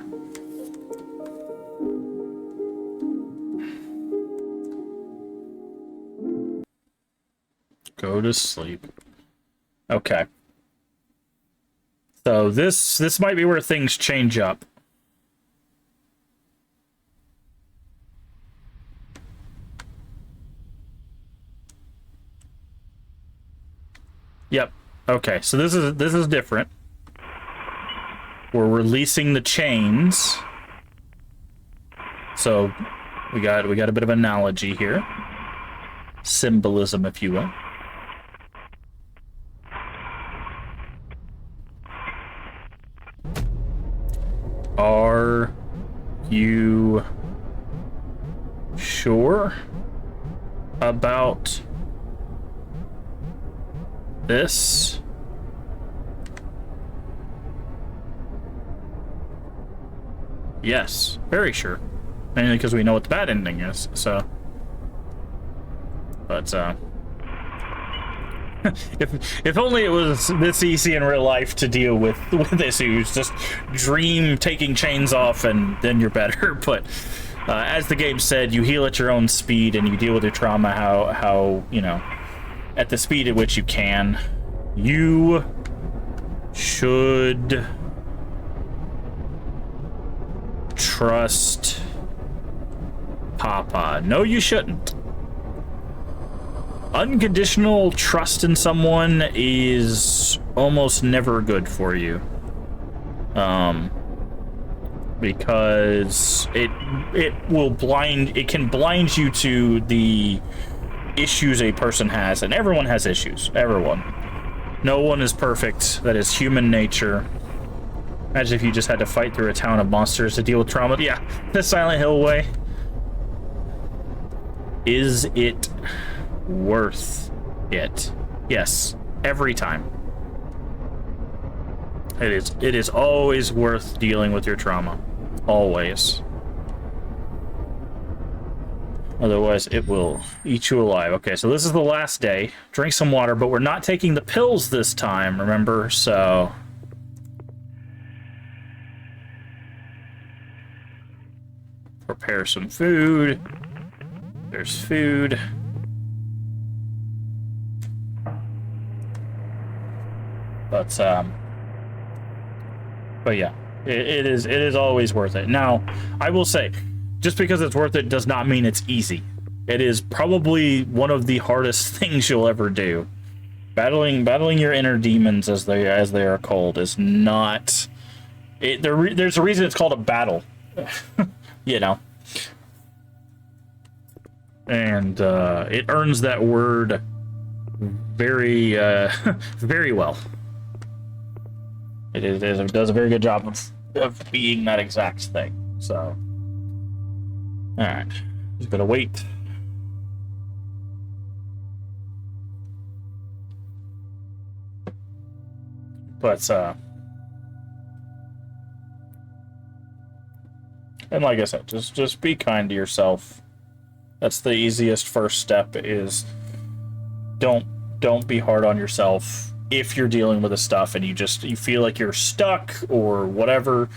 Go to sleep. Okay. So this might be where things change up. Yep. Okay, so this is different. We're releasing the chains. So we got a bit of analogy here. Symbolism, if you will. Are you sure about this? Yes, very sure. Mainly because we know what the bad ending is, so. But, if only it was this easy in real life to deal with issues. Just dream taking chains off and then you're better. But as the game said, you heal at your own speed and you deal with your trauma how you know, at the speed at which you can. You should trust Papa. No, you shouldn't. Unconditional trust in someone is almost never good for you. Because it can blind you to the issues a person has, and everyone has issues. Everyone. No one is perfect. That is human nature. Imagine if you just had to fight through a town of monsters to deal with trauma. Yeah, the Silent Hill way. Is it worth it? Yes, every time. It is always worth dealing with your trauma. Always. Otherwise, it will eat you alive. Okay, so this is the last day. Drink some water, but we're not taking the pills this time, remember? So... prepare some food. There's food. But yeah, it is always worth it. Now, I will say, just because it's worth it does not mean it's easy. It is probably one of the hardest things you'll ever do. Battling your inner demons, as they are called, is not. There's a reason it's called a battle. You know. And it earns that word very very well. It does a very good job of being that exact thing. So, all right, just gotta wait. But and like I said, just be kind to yourself. That's the easiest first step. Is don't be hard on yourself if you're dealing with this stuff and you feel like you're stuck or whatever.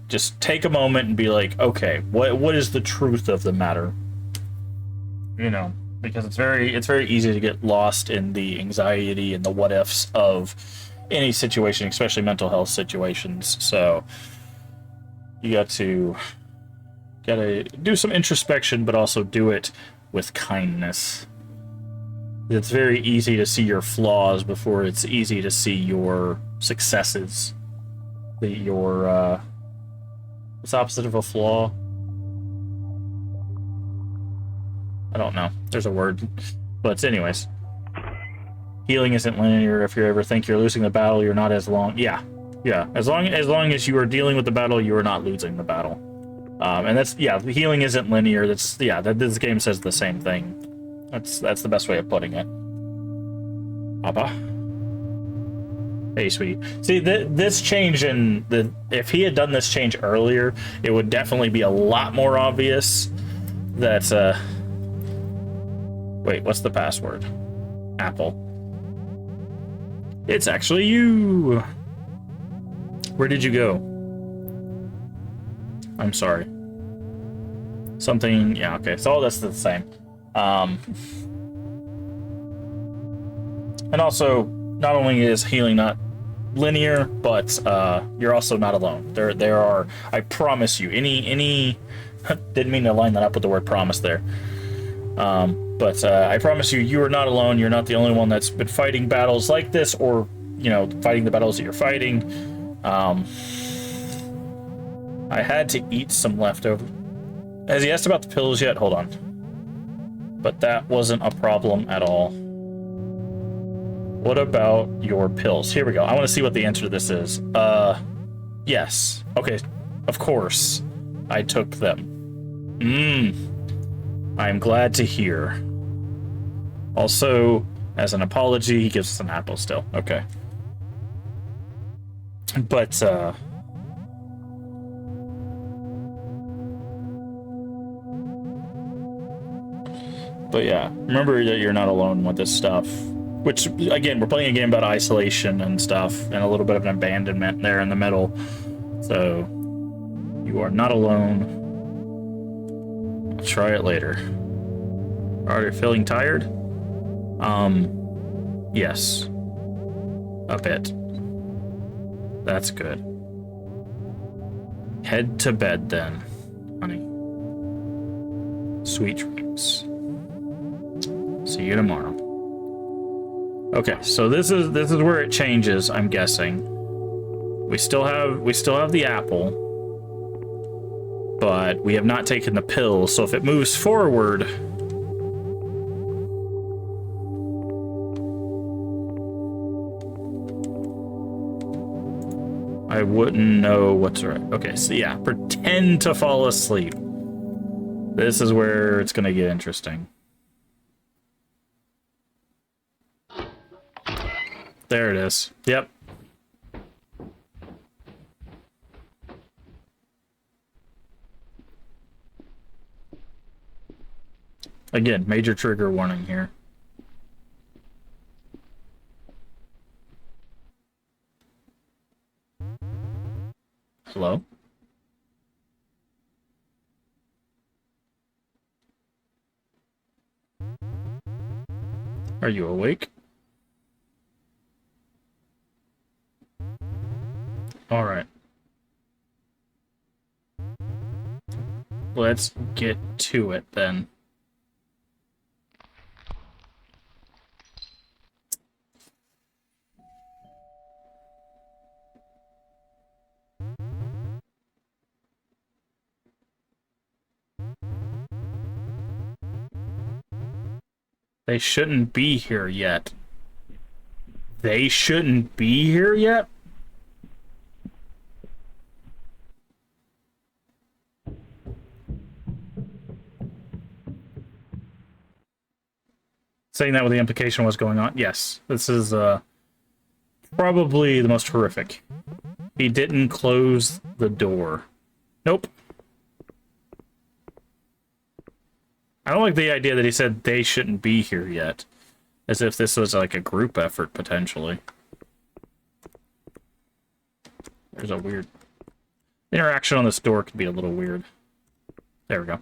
Just take a moment and be like, okay, what is the truth of the matter? You know, because it's very easy to get lost in the anxiety and the what ifs of any situation, especially mental health situations. So you gotta do some introspection, but also do it with kindness. It's very easy to see your flaws before it's easy to see your successes. What's the opposite of a flaw? I don't know. There's a word. But anyways. Healing isn't linear. If you ever think you're losing the battle, you're not as long. Yeah. As long as you are dealing with the battle, you are not losing the battle. And that's, healing isn't linear. This game says the same thing. That's the best way of putting it. Papa. Hey, sweetie. See, this change if he had done this change earlier, it would definitely be a lot more obvious that, wait, what's the password? Apple. It's actually you! Where did you go? I'm sorry. Something, yeah, okay, so that's the same. And also, not only is healing not linear, but you're also not alone. There are, I promise you, any didn't mean to line that up with the word promise there. But I promise you, you are not alone. You're not the only one that's been fighting battles like this, or, you know, fighting the battles that you're fighting. I had to eat some leftover. Has he asked about the pills yet? Hold on. But that wasn't a problem at all. What about your pills? Here we go. I want to see what the answer to this is. Yes. Okay. Of course. I took them. I'm glad to hear. Also, as an apology, he gives us an apple still. Okay. But yeah, remember that you're not alone with this stuff. Which, again, we're playing a game about isolation and stuff, and a little bit of an abandonment there in the middle. So, you are not alone. I'll try it later. Are you feeling tired? Yes. A bit. That's good. Head to bed then, honey. Sweet dreams. See you tomorrow. Okay, so this is where it changes, I'm guessing. We still have the apple, but we have not taken the pill, so if it moves forward, I wouldn't know what's right. Okay, so yeah, pretend to fall asleep. This is where it's gonna get interesting. There it is. Yep. Again, major trigger warning here. Hello? Are you awake? All right. Let's get to it then. They shouldn't be here yet. They shouldn't be here yet? Saying that with the implication of what's going on. Yes, this is probably the most horrific. He didn't close the door. Nope. I don't like the idea that he said they shouldn't be here yet. As if this was like a group effort, potentially. There's a weird... interaction on this door could be a little weird. There we go.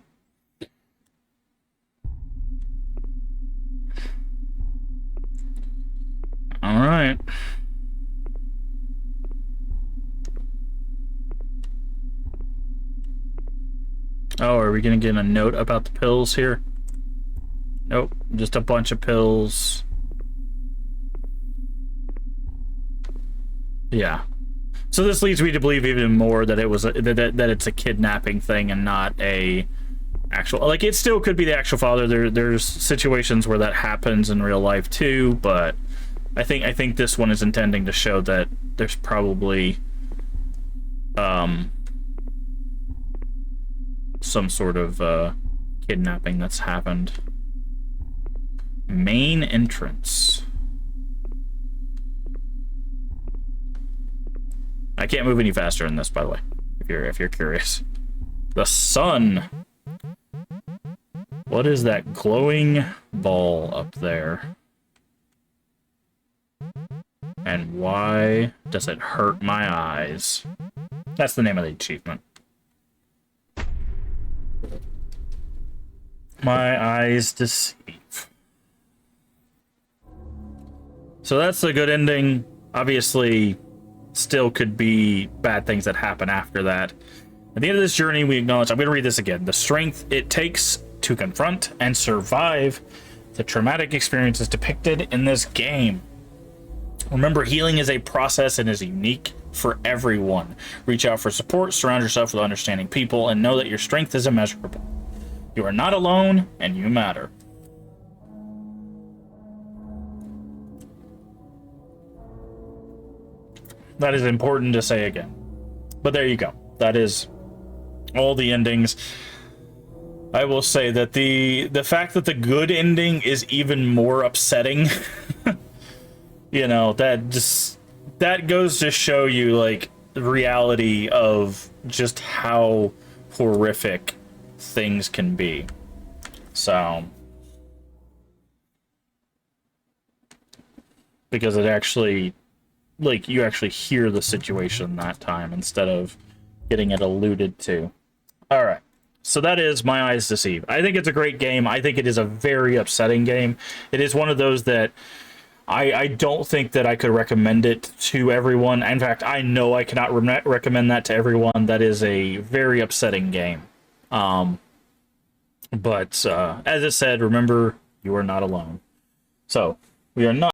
Alright. Oh, are we gonna get a note about the pills here? Nope, just a bunch of pills. Yeah. So this leads me to believe even more that it was that it's a kidnapping thing and not a actual, like, it still could be the actual father. There's situations where that happens in real life too, but I think this one is intending to show that there's probably some sort of kidnapping that's happened. Main entrance. I can't move any faster in this, by the way, if you're curious. The sun. What is that glowing ball up there? And why does it hurt my eyes? That's the name of the achievement. My eyes deceive. So that's the good ending. Obviously, still could be bad things that happen after that. At the end of this journey, we acknowledge, I'm going to read this again, the strength it takes to confront and survive the traumatic experiences depicted in this game. Remember, healing is a process and is unique for everyone. Reach out for support, surround yourself with understanding people, and know that your strength is immeasurable. You are not alone, and you matter. That is important to say again. But there you go. That is all the endings. I will say that the fact that the good ending is even more upsetting, you know, that goes to show you, like, the reality of just how horrific things can be. So, because it actually, like, you actually hear the situation that time instead of getting it alluded to. All right. So that is My Eyes Deceive. I think it's a great game. I think it is a very upsetting game. It is one of those that I don't think that I could recommend it to everyone. In fact, I know I cannot recommend that to everyone. That is a very upsetting game. But as I said, remember, you are not alone. So, we are not